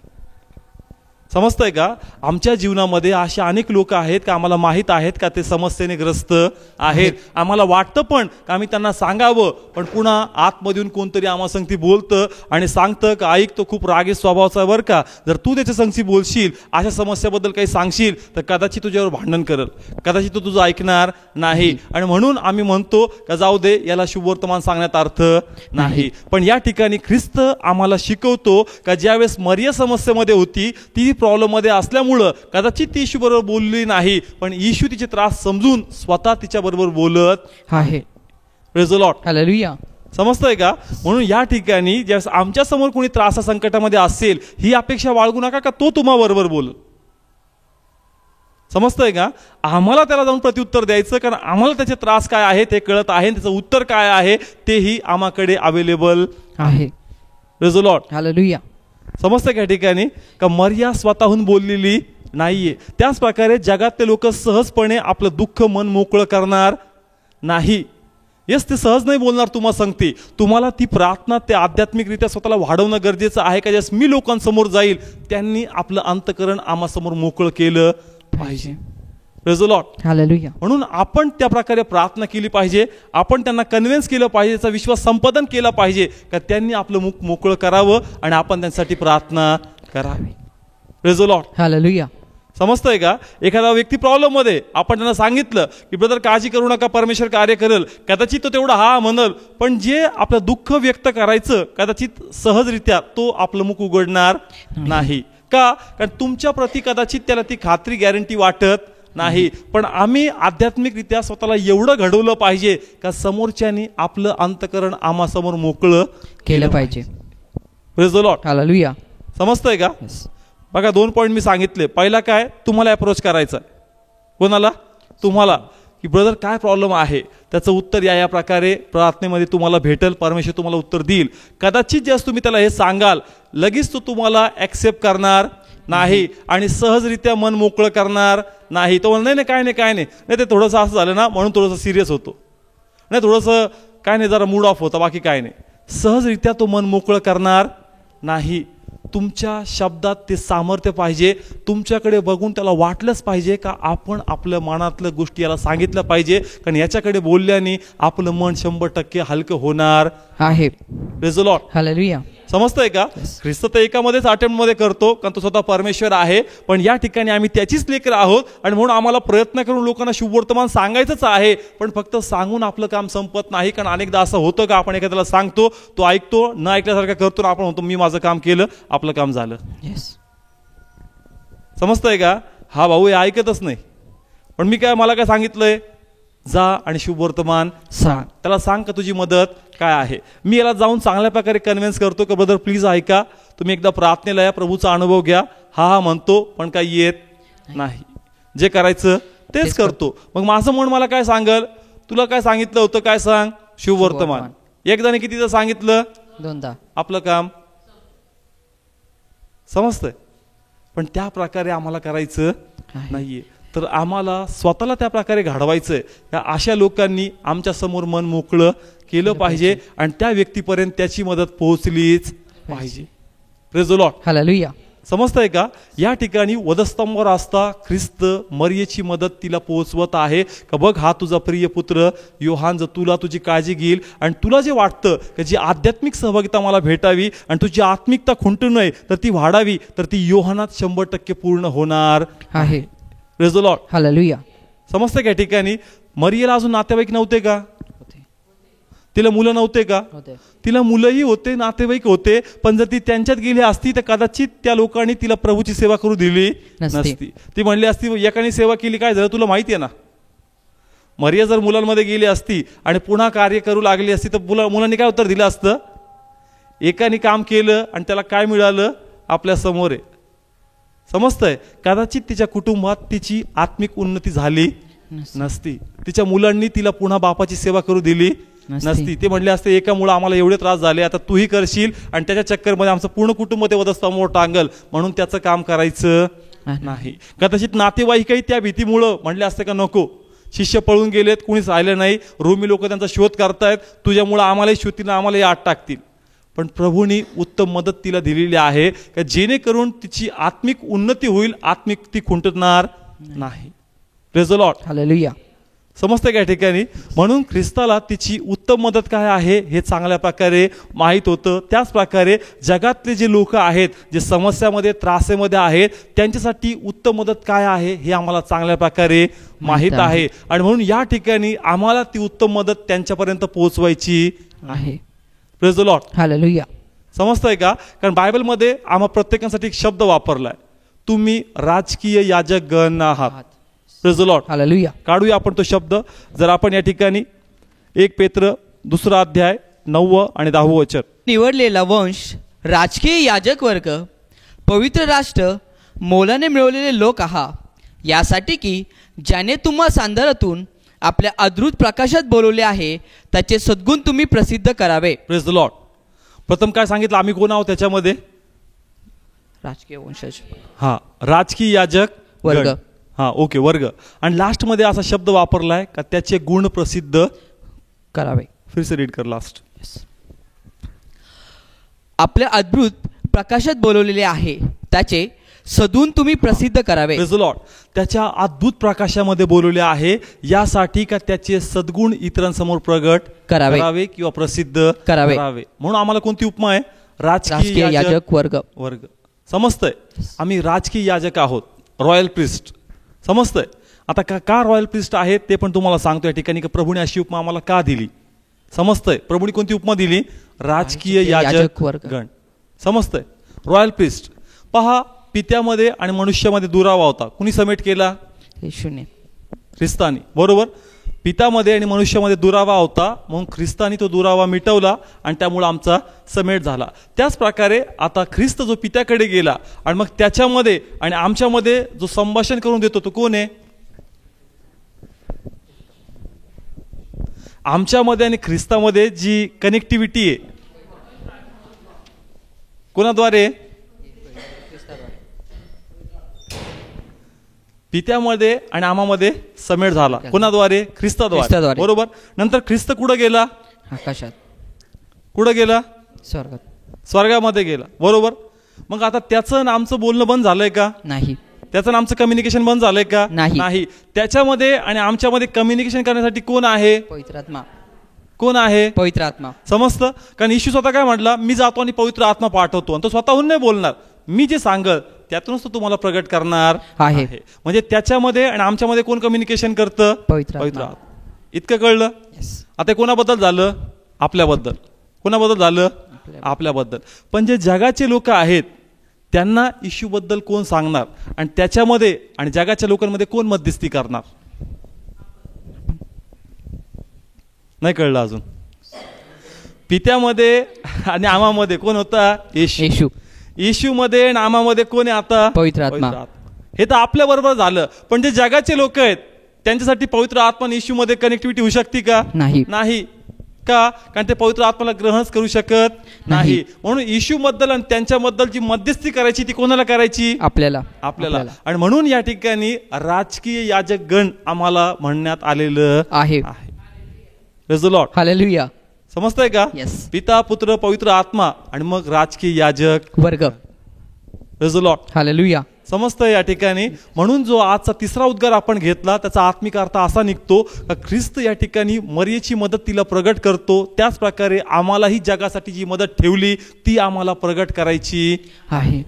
समजतंय का? आमच्या जीवनामध्ये अशा अनेक लोक आहेत का आम्हाला माहित आहेत का ते समस्येने ग्रस्त आहेत. आम्हाला वाटतं पण का आम्ही त्यांना सांगावं, पण पुन्हा आतमधून कोणतरी आम्हा संगती बोलतं आणि सांगतं का ऐक तो खूप रागे स्वभावाचा वर का, जर तू त्याच्या संगती बोलशील, अशा समस्याबद्दल काही सांगशील तर कदाचित तुझ्यावर भांडण करल, कदाचित तो तुझं ऐकणार नाही. आणि म्हणून आम्ही म्हणतो का जाऊ दे, याला शुभवर्तमान सांगण्यात अर्थ नाही. पण या ठिकाणी ख्रिस्त आम्हाला शिकवतो का ज्यावेळेस मरिया समस्येमध्ये होती, ती प्रॉब्लेम मध्ये असल्यामुळं कदाचित ती येशू बरोबर बोलली नाही, पण येशू तिचे त्रास समजून स्वतः तिच्या बरोबर बोलत आहे. Praise the Lord. हालेलुया. समजतंय का? म्हणून या ठिकाणी ज्यावेळेस आमच्या समोर कोणी त्रासा संकटामध्ये असेल ही अपेक्षा बाळगू नका का तो तुम्हा बरोबर बोल. समजतंय का? आम्हाला त्याला जाऊन प्रत्युत्तर द्यायचं, कारण आम्हाला त्याचे त्रास काय आहे ते कळत आहे, त्याचं उत्तर काय आहे तेही आम्हाकडे अवेलेबल आहे. Praise the Lord. हालेलुया. समजतं का? ठिकाणी का मरिया स्वतःहून बोललेली नाहीये. त्याच प्रकारे जगातले लोक सहजपणे आपलं दुःख मन मोकळं करणार नाही. येस, ते सहज नाही बोलणार तुम्हाला सांगते. तुम्हाला ती प्रार्थना ते आध्यात्मिकरित्या स्वतःला वाढवणं गरजेचं आहे का ज्यास मी लोकांसमोर जाईल त्यांनी आपलं अंतकरण आम्हासमोर मोकळं केलं पाहिजे. Praise the Lord. हालेलुया. म्हणून आपण त्या प्रकारे प्रार्थना केली पाहिजे, आपण त्यांना कन्व्हिन्स केलं पाहिजे, त्याचा विश्वास संपादन केला पाहिजे का त्यांनी आपलं मुख मोकळं करावं आणि आपण त्यांच्यासाठी प्रार्थना करावी. Praise the Lord. हालेलुया. समजतंय का? एखादा व्यक्ती प्रॉब्लेम मध्ये, आपण त्यांना सांगितलं की ब्रदर काळजी करू नका, परमेश्वर कार्य करेल, कदाचित तो तेवढा हा म्हणल, पण जे आपलं दुःख व्यक्त करायचं कदाचित सहजरित्या तो आपलं मुख उघडणार नाही. का? कारण तुमच्या प्रती कदाचित त्याला ती खात्री गॅरंटी वाटत नाही. पण आम्ही आध्यात्मिकरित्या स्वतःला एवढं घडवलं पाहिजे का समोरच्यानी आपलं अंतकरण आम्हासमोर मोकळं केलं पाहिजे. Praise the Lord. हालेलुया. समजतंय का? बघा 2 पॉईंट मी सांगितले. पहिला काय, तुम्हाला अप्रोच करायचा. कोणाला? तुम्हाला. की ब्रदर काय प्रॉब्लेम आहे, त्याचं उत्तर या प्रकारे प्रार्थनेमध्ये तुम्हाला भेटेल, परमेश्वर तुम्हाला उत्तर देईल. कदाचित ज्यास तुम्ही त्याला हे सांगाल लगेच तो तुम्हाला ॲक्सेप्ट करणार नाही आणि सहजरित्या मन मोकळं करणार नाही. तो नाही काय नाही काय नाही, ते थोडंसं असं झालं ना म्हणून थोडंसं सिरियस होतो, नाही थोडंसं काय नाही, जरा मूड ऑफ होता, बाकी काय नाही. सहजरित्या तो मन मोकळं करणार नाही. तुमच्या शब्दात ते सामर्थ्य पाहिजे. तुमच्याकडे बघून त्याला वाटलंच पाहिजे का आपण आपल्या मनातल्या गोष्टी याला सांगितलं पाहिजे, कारण याच्याकडे बोलल्याने आपलं मन 100% हलकं होणार आहे. Praise the Lord. हालेलुया. समजतंय का? ख्रिस्त तर एकामध्येच अटेम्प्ट मध्ये करतो, कारण तो स्वतः परमेश्वर आहे, पण या ठिकाणी आम्ही त्याचीच लेकर आहोत आणि म्हणून आम्हाला प्रयत्न करून लोकांना शुभवर्तमान सांगायचंच आहे. पण फक्त सांगून आपलं काम संपत नाही, कारण अनेकदा असं होतं का आपण एखाद्याला सांगतो, तो ऐकतो, न ऐकल्यासारखं करतो ना आपण म्हणतो मी माझं काम केलं, आपलं काम झालं. समजतंय का? हा भाऊ हे ऐकतच नाही. पण मी मला काय सांगितलंय, जा आणि शुभवर्तमान सांग. त्याला सांग का तुझी मदत काय आहे. मी याला जाऊन चांगल्या प्रकारे कन्व्हिन्स करतो की ब्रदर प्लीज ऐका, तुम्ही एकदा प्रार्थनेला या, प्रभूचा अनुभव घ्या. हा म्हणतो पण काही येत नाही, जे करायचं तेच करतो. मग माझं मन मला काय सांगल, तुला काय सांगितलं होतं, काय सांग, शुभवर्तमान. एकदा कितीदा सांगितलं, 2दा. आपलं काम समजतंय. पण त्या प्रकारे आम्हाला करायचं नाहीये. तर आम्हाला स्वतःला त्या प्रकारे घडवायचंय. या अशा लोकांनी आमच्या समोर मन मोकळं केलं पाहिजे आणि त्या व्यक्तीपर्यंत त्याची मदत पोहोचलीच पाहिजे. Praise the Lord. हालेलुया. समजतंय का? या ठिकाणी वधस्तंभावर असता ख्रिस्त मरियेची मदत तिला पोहोचवत आहे का बघ हा तुझा प्रिय पुत्र योहान जर तुला तुझी काळजी घेईल आणि तुला जे वाटतं की जी आध्यात्मिक सहभागिता मला भेटावी आणि तुझी आत्मिकता खुंटू नये तर ती वाढावी, तर ती योहानात 100% पूर्ण होणार आहे. Praise the Lord. हालेलुया. समजतंय का? ठिकाणी मरियेला अजून नातेवाईक नव्हते का? तिला मुलं नव्हते का? तिला मुलंही होते, नातेवाईक होते, पण जर ती त्यांच्यात गेली असती तर कदाचित त्या लोकांनी तिला प्रभूची सेवा करू दिली नसती. ती म्हणली असती एकाने सेवा केली काय झालं तुला माहिती आहे ना. मरिया जर मुलांमध्ये गेली असती आणि पुन्हा कार्य करू लागली असती तर मुलांनी काय उत्तर दिलं असतं, एकाने काम केलं आणि त्याला काय मिळालं आपल्या समोर आहे. समजतंय? कदाचित तिच्या कुटुंबात तिची आत्मिक उन्नती झाली नसती, तिच्या मुलांनी तिला पुन्हा बापाची सेवा करू दिली नसती. ते म्हणले असते एकामुळे आम्हाला एवढे त्रास झाले, आता तूही करशील आणि त्याच्या चक्करमध्ये आमचं पूर्ण कुटुंब ते वधस्तंभावर टांगल, म्हणून त्याचं काम करायचं नाही. कदाचित नातेवाईकही त्या भीतीमुळं म्हणले असते का नको, शिष्य पळून गेलेत, कुणीच राहिलं नाही, रोमी लोक त्यांचा शोध करतायत, तुझ्यामुळं आम्हालाही शोधतील, आम्हालाही आत टाकतील. पण प्रभूंनी उत्तम मदत तिला दिलेली आहे की जेणेकरून तिची आत्मिक उन्नती होईल, आत्मिक ती खुंटणार नाही. Praise the Lord. हालेलुया. समजते का ठिकाणी? म्हणून ख्रिस्ताला तिची उत्तम मदत काय आहे हे चांगल्या प्रकारे माहीत होतं. त्याच प्रकारे जगातले जे लोक आहेत जे समस्यामध्ये त्रासेमध्ये आहेत त्यांच्यासाठी उत्तम मदत काय आहे हे आम्हाला चांगल्या प्रकारे माहीत आहे आणि म्हणून या ठिकाणी आम्हाला ती उत्तम मदत त्यांच्यापर्यंत पोहोचवायची आहे. Praise the Lord. हालेलुया. समजतंय का? कारण बायबलमध्ये आम्हा प्रत्येकासाठी एक शब्द वापरलाय, तुम्ही राजकीय याजक गण आहात. Praise the Lord. हालेलुया. काढूया आपण तो शब्द. जर आपण या ठिकाणी 1 पेत्र 2 अध्याय 9 आणि 10 वचन. निवडलेला वंश, राजकीय याजक वर्ग, पवित्र राष्ट्र, मोलाने मिळवलेले लोक आहात, यासाठी की ज्याने तुम्हा सांधारातून आपल्या अद्भुत प्रकाशात बोलवले आहे त्याचे सद्गुण तुम्ही प्रसिद्ध करावे. Praise the Lord. प्रथम काय सांगितलं आम्ही कोण आहोत त्याच्यामध्ये? राजकीय वंशज. हा, राजकीय याजक वर्ग. हा ओके, वर्ग. आणि लास्ट मध्ये असा शब्द वापरलाय का त्याचे गुण प्रसिद्ध करावे. फिर से रीड कर लास्ट. आपल्या अद्भुत प्रकाशात बोलवलेले आहे त्याचे सद्गुण तुम्ही प्रसिद्ध करावे. Praise the Lord. त्याच्या अद्भुत प्रकाशामध्ये बोलवले आहे यासाठी का त्याचे सद्गुण इतरांसमोर प्रगट करावे किंवा प्रसिद्ध करावे. म्हणून आम्हाला कोणती उपमा आहे? राजकीय याजक वर्ग. समजतंय? आम्ही राजकीय याजक आहोत. Royal priest. समजतंय? आता का रॉयल प्रिस्ट आहेत ते पण तुम्हाला सांगतो या ठिकाणी, की प्रभूने अशी उपमा आम्हाला का दिली. समजतंय? प्रभूने कोणती उपमा दिली? राजकीय याजक गण. समजतंय? Royal priest. पहा, पित्यामध्ये आणि मनुष्यामध्ये दुरावा होता. कुणी समेट केला? येशूने, ख्रिस्तानी. बरोबर. पित्यामध्ये आणि मनुष्यामध्ये दुरावा होता, म्हणून ख्रिस्तानी तो दुरावा मिटवला आणि त्यामुळे आमचा समेट झाला. त्याच प्रकारे आता ख्रिस्त जो पित्याकडे गेला आणि मग त्याच्यामध्ये आणि आमच्यामध्ये जो संभाषण करून देतो तो कोण आहे? आमच्यामध्ये आणि ख्रिस्तामध्ये जी कनेक्टिव्हिटी आहे कोणाद्वारे? पित्यामध्ये आणि आमामध्ये समेट झाला. कोणाद्वारे? ख्रिस्ताद्वारे. बरोबर. नंतर ख्रिस्त कुठं गेला? आकाशात. कुठं गेला? स्वर्गात. स्वर्गामध्ये गेला. बरोबर. मग आता त्याचं आमचं बोलणं बंद झालंय का? नाही. त्याचं आमचं कम्युनिकेशन बंद झालंय का? नाही. त्याच्यामध्ये आणि आमच्यामध्ये कम्युनिकेशन करण्यासाठी कोण आहे? पवित्र आत्मा. कोण आहे? पवित्र आत्मा. समजतं? कारण येशू स्वतः काय म्हटला? मी जातो आणि पवित्र आत्मा पाठवतो. आणि तो स्वतःहून नाही बोलणार, मी जे सांगल त्यातूनच तो तुम्हाला प्रगट करणार आहे. म्हणजे त्याच्यामध्ये आणि आमच्यामध्ये कोण कम्युनिकेशन करतं? पवित्र आत्मा. इतकं कळलं? आता कोणाबद्दल झालं? आपल्याबद्दल. कोणाबद्दल झालं? आपल्याबद्दल. पण जे जगाचे लोक आहेत त्यांना येशूबद्दल कोण सांगणार आणि त्याच्यामध्ये आणि जगाच्या लोकांमध्ये कोण मध्यस्थी करणार? नाही कळलं अजून? पित्यामध्ये आणि आमामध्ये कोण होता? येशू. येशूमध्ये आणि आमामध्ये कोण आहे आता? पवित्र आत्मा. हे तर आपल्या बरोबर झालं. पण जे जगाचे लोक आहेत त्यांच्यासाठी पवित्र आत्मा आणि येशूमध्ये कनेक्टिव्हिटी होऊ शकते का? नाही. का? कारण ते पवित्र आत्म्याला ग्रहणच करू शकत नाही. म्हणून येशूबद्दल आणि त्यांच्याबद्दल जी मध्यस्थी करायची ती कोणाला करायची? आपल्याला. आणि म्हणून या ठिकाणी राजकीय याजक गण आम्हाला म्हणण्यात आलेलं आहे. Praise the Lord. हालेलुया. समजतंय का? पिता, पुत्र, पवित्र आत्मा आणि मग राजकीय याजक वर्ग. Praise the Lord. हालेलुया. समजतंय या ठिकाणी? म्हणून जो आजचा तिसरा उद्गार आपण घेतला त्याचा आत्मिक अर्थ असा निघतो का ख्रिस्त या ठिकाणी मरियेची मदत तिला प्रगट करतो. त्याच प्रकारे आम्हालाही जगासाठी जी मदत ठेवली ती आम्हाला प्रगट करायची आहे.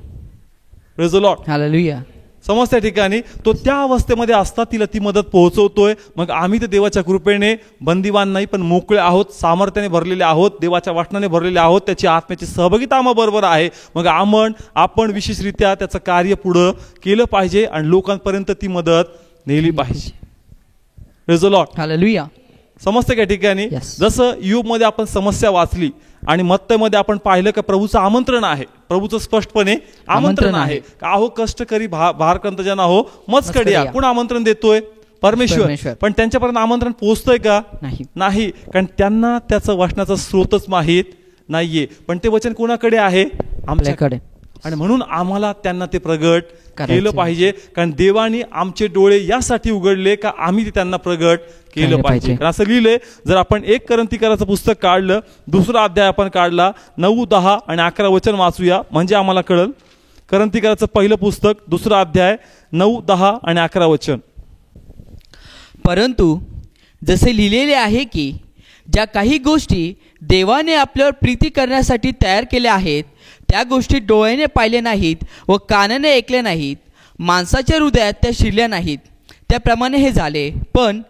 Praise the Lord. हालेलुया. समजतं या ठिकाणी? तो त्या अवस्थेमध्ये असता तिला ती मदत पोहोचवतोय. मग आम्ही तर देवाच्या कृपेने बंदिवान नाही पण मोकळे आहोत, सामर्थ्याने भरलेले आहोत, देवाच्या वाटणाने भरलेले आहोत, त्याची आत्म्याची सहभागिता आम्हाबरोबर आहे. मग आपण विशेषरित्या त्याचं कार्य पुढं केलं पाहिजे आणि लोकांपर्यंत ती मदत नेली पाहिजे. Praise the Lord. हालेलुया. समजतं का ठिकाणी? जसं यूबमध्ये आपण समस्या वाचली आणि मत्तमध्ये आपण पाहिलं का प्रभूचं आमंत्रण आहे. प्रभूचं स्पष्टपणे आमंत्रण आहे का अहो कष्टकरी भारकंत जना हो मजकडे या. कोण आमंत्रण देतोय? परमेश्वर. पण त्यांच्यापर्यंत आमंत्रण पोहोचतोय का? नाही. कारण त्यांना त्याचं वचनाचा स्रोतच माहीत नाहीये. पण ते वचन कोणाकडे आहे? आमच्याकडे. आणि म्हणून आम्हाला त्यांना ते प्रगट केलं पाहिजे. कारण देवाने आमचे डोळे यासाठी उघडले का आम्ही ते त्यांना प्रगट केलं पाहिजे. असं लिहिलंय. जर आपण 1 कोरिन्थीकराचं पुस्तक काढलं, 2रा अध्याय आपण काढला, 9, 10 आणि 11 वचन वाचूया म्हणजे आम्हाला कळलं. कोरिन्थीकराचं पहिलं पुस्तक 2रा अध्याय 9, 10 आणि 11 वचन. परंतु जसे लिहिलेले आहे की ज्या काही गोष्टी देवाने आपल्यावर प्रीती करण्यासाठी तयार केल्या आहेत त्या गोष्टी डोळ्याने पाहिले नाहीत व कानाने ऐकले नाहीत, माणसाच्या हृदयात त्या शिरल्या नाहीत, त्याप्रमाणे हे झाले. पण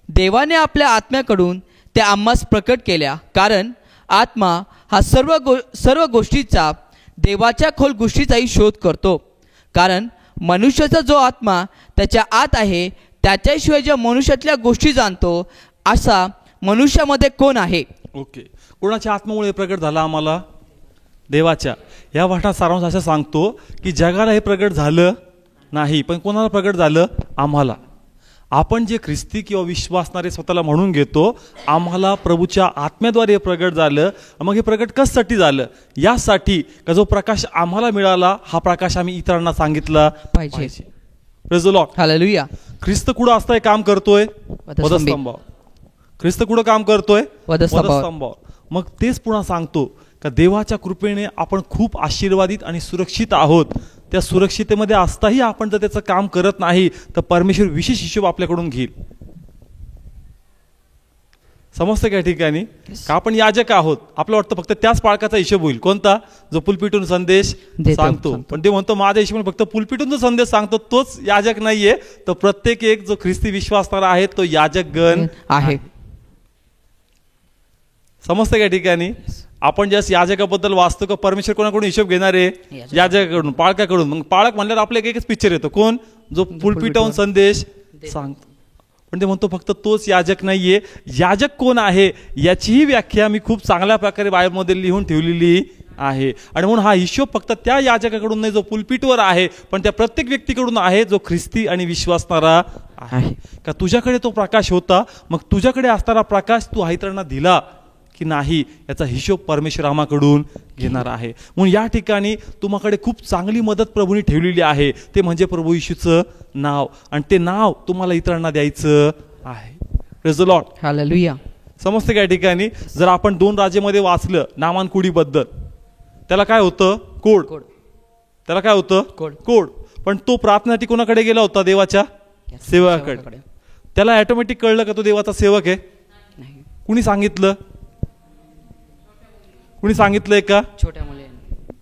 देवाने आपल्या आत्म्याकडून त्या आम्हास प्रकट केल्या. कारण आत्मा हा सर्व गोष्टीचा, देवाच्या खोल गोष्टीचाही शोध करतो. कारण मनुष्याचा जो आत्मा त्याच्या आत आहे त्याच्याशिवाय ज्या मनुष्यातल्या गोष्टी जाणतो असा मनुष्यामध्ये कोण आहे? ओके. कोणाच्या आत्म्यामुळे प्रगट झाला? आम्हाला देवाच्या. या वाटात सारांश असं सांगतो की जगाला हे प्रगट झालं नाही, पण कोणाला प्रगट झालं? आम्हाला. आपण जे ख्रिस्ती किंवा विश्वासणारे स्वतःला म्हणून घेतो, आम्हाला प्रभूच्या आत्म्याद्वारे प्रगट झालं. मग हे प्रगट कशासाठी झालं? यासाठी का जो प्रकाश आम्हाला मिळाला हा प्रकाश आम्ही इतरांना सांगितला पाहिजे. Praise the Lord. हालेलुया. ख्रिस्त कुठं असताय काम करतोय? वधस्तंभावर. ख्रिस्त कुठं काम करतोय? वधस्तंभावर. मग तेच पुन्हा सांगतो का देवाच्या कृपेने आपण खूप आशीर्वादित आणि सुरक्षित आहोत. त्या सुरक्षितेमध्ये असताही आपण जर त्याचं काम करत नाही तर परमेश्वर विशेष हिशोब आपल्याकडून घेईल. समजतं काय ठिकाणी का आपण याजक आहोत. आपलं वाटतं फक्त त्याच पाळकाचा हिशोब होईल. कोणता? जो पुलपिटून संदेश सांगतो. पण ते म्हणतो माझ्या हिशोबाने फक्त पुलपिटून जो संदेश सांगतो तोच याजक नाहीये. तर प्रत्येक एक जो ख्रिस्ती विश्वासणारा आहे तो याजक गण आहे. समजतं काय ठिकाणी आपण ज्या याजकाबद्दल वाचतो का परमेश्वर कोणाकडून हिशोब घेणार आहे? याजकाकडून, पाळकाकडून. मग पाळक म्हणल्यावर आपल्या एकच पिक्चर येतो. कोण? जो पुलपिटावून संदेश सांगतो. पण ते म्हणतो फक्त तोच याजक नाहीये. याजक कोण आहे याचीही व्याख्या मी खूप चांगल्या प्रकारे बायबलमध्ये लिहून ठेवलेली आहे. आणि म्हणून हा हिशोब फक्त त्या याजकाकडून नाही जो पुलपिटवर आहे, पण त्या प्रत्येक व्यक्तीकडून आहे जो ख्रिस्ती आणि विश्वासणारा आहे. का तुझ्याकडे तो प्रकाश होता, मग तुझ्याकडे असणारा प्रकाश तू इतरांना दिला की नाही याचा हिशोब परमेश्वर आम्हाकडून घेणार आहे. म्हणून या ठिकाणी तुम्हाकडे खूप चांगली मदत प्रभूने ठेवलेली आहे. ते म्हणजे प्रभू येशूचं नाव. आणि ते नाव तुम्हाला इतरांना द्यायचं आहे. Praise the Lord. हालेलुया. समजते काय ठिकाणी जर आपण 2 राजेमध्ये वाचलं नामानकुडीबद्दल, त्याला काय होतं? कोड. त्याला काय होतं? कोड. पण तो प्रार्थनासाठी कोणाकडे गेला होता? देवाच्या सेवकाकडे. त्याला ऑटोमॅटिक कळलं का तो देवाचा सेवक आहे? कुणी सांगितलं? कुणी सांगितलंय का? छोट्या मुलीने,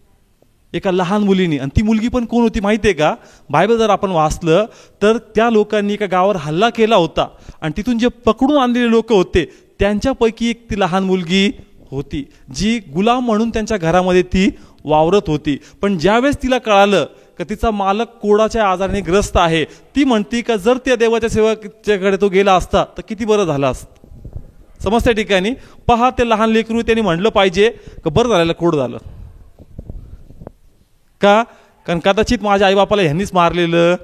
एका लहान मुलीने. आणि ती मुलगी पण कोण होती माहितीये का? बायबल जर आपण वाचलं तर त्या लोकांनी एका गावावर हल्ला केला होता आणि तिथून जे पकडून आणलेले लोक होते त्यांच्यापैकी एक ती लहान मुलगी होती जी गुलाम म्हणून त्यांच्या घरामध्ये ती वावरत होती. पण ज्यावेळेस तिला कळालं का तिचा मालक कोडाच्या आजाराने ग्रस्त आहे, ती म्हणती का जर त्या देवाच्या सेवकाकडे तो गेला असता तर किती बरं झालं असतं. समजत्या ठिकाणी पहा ते लहान लेकरू त्यांनी म्हणलं पाहिजे का बरं झालेलं कोड झालं का? कारण कदाचित माझ्या आईबापाला ह्यांनीच मारलेलं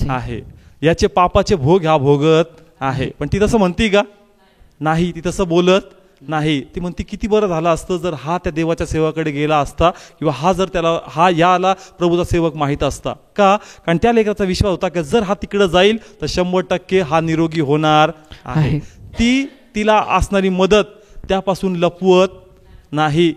आहे, याचे पापाचे भोग ह्या भोगत आहे. पण ती तसं म्हणती का? नाही, ती तसं बोलत नाही. ती म्हणती किती बरं झालं असतं जर हा त्या देवाच्या सेवाकडे गेला असता किंवा हा जर त्याला याला प्रभूचा सेवक माहीत असता. का? कारण त्या लेकराचा विश्वास होता की जर हा तिकडे जाईल तर 100% हा निरोगी होणार आहे. तिला असणारी मदत त्यापासून लपवत नाही,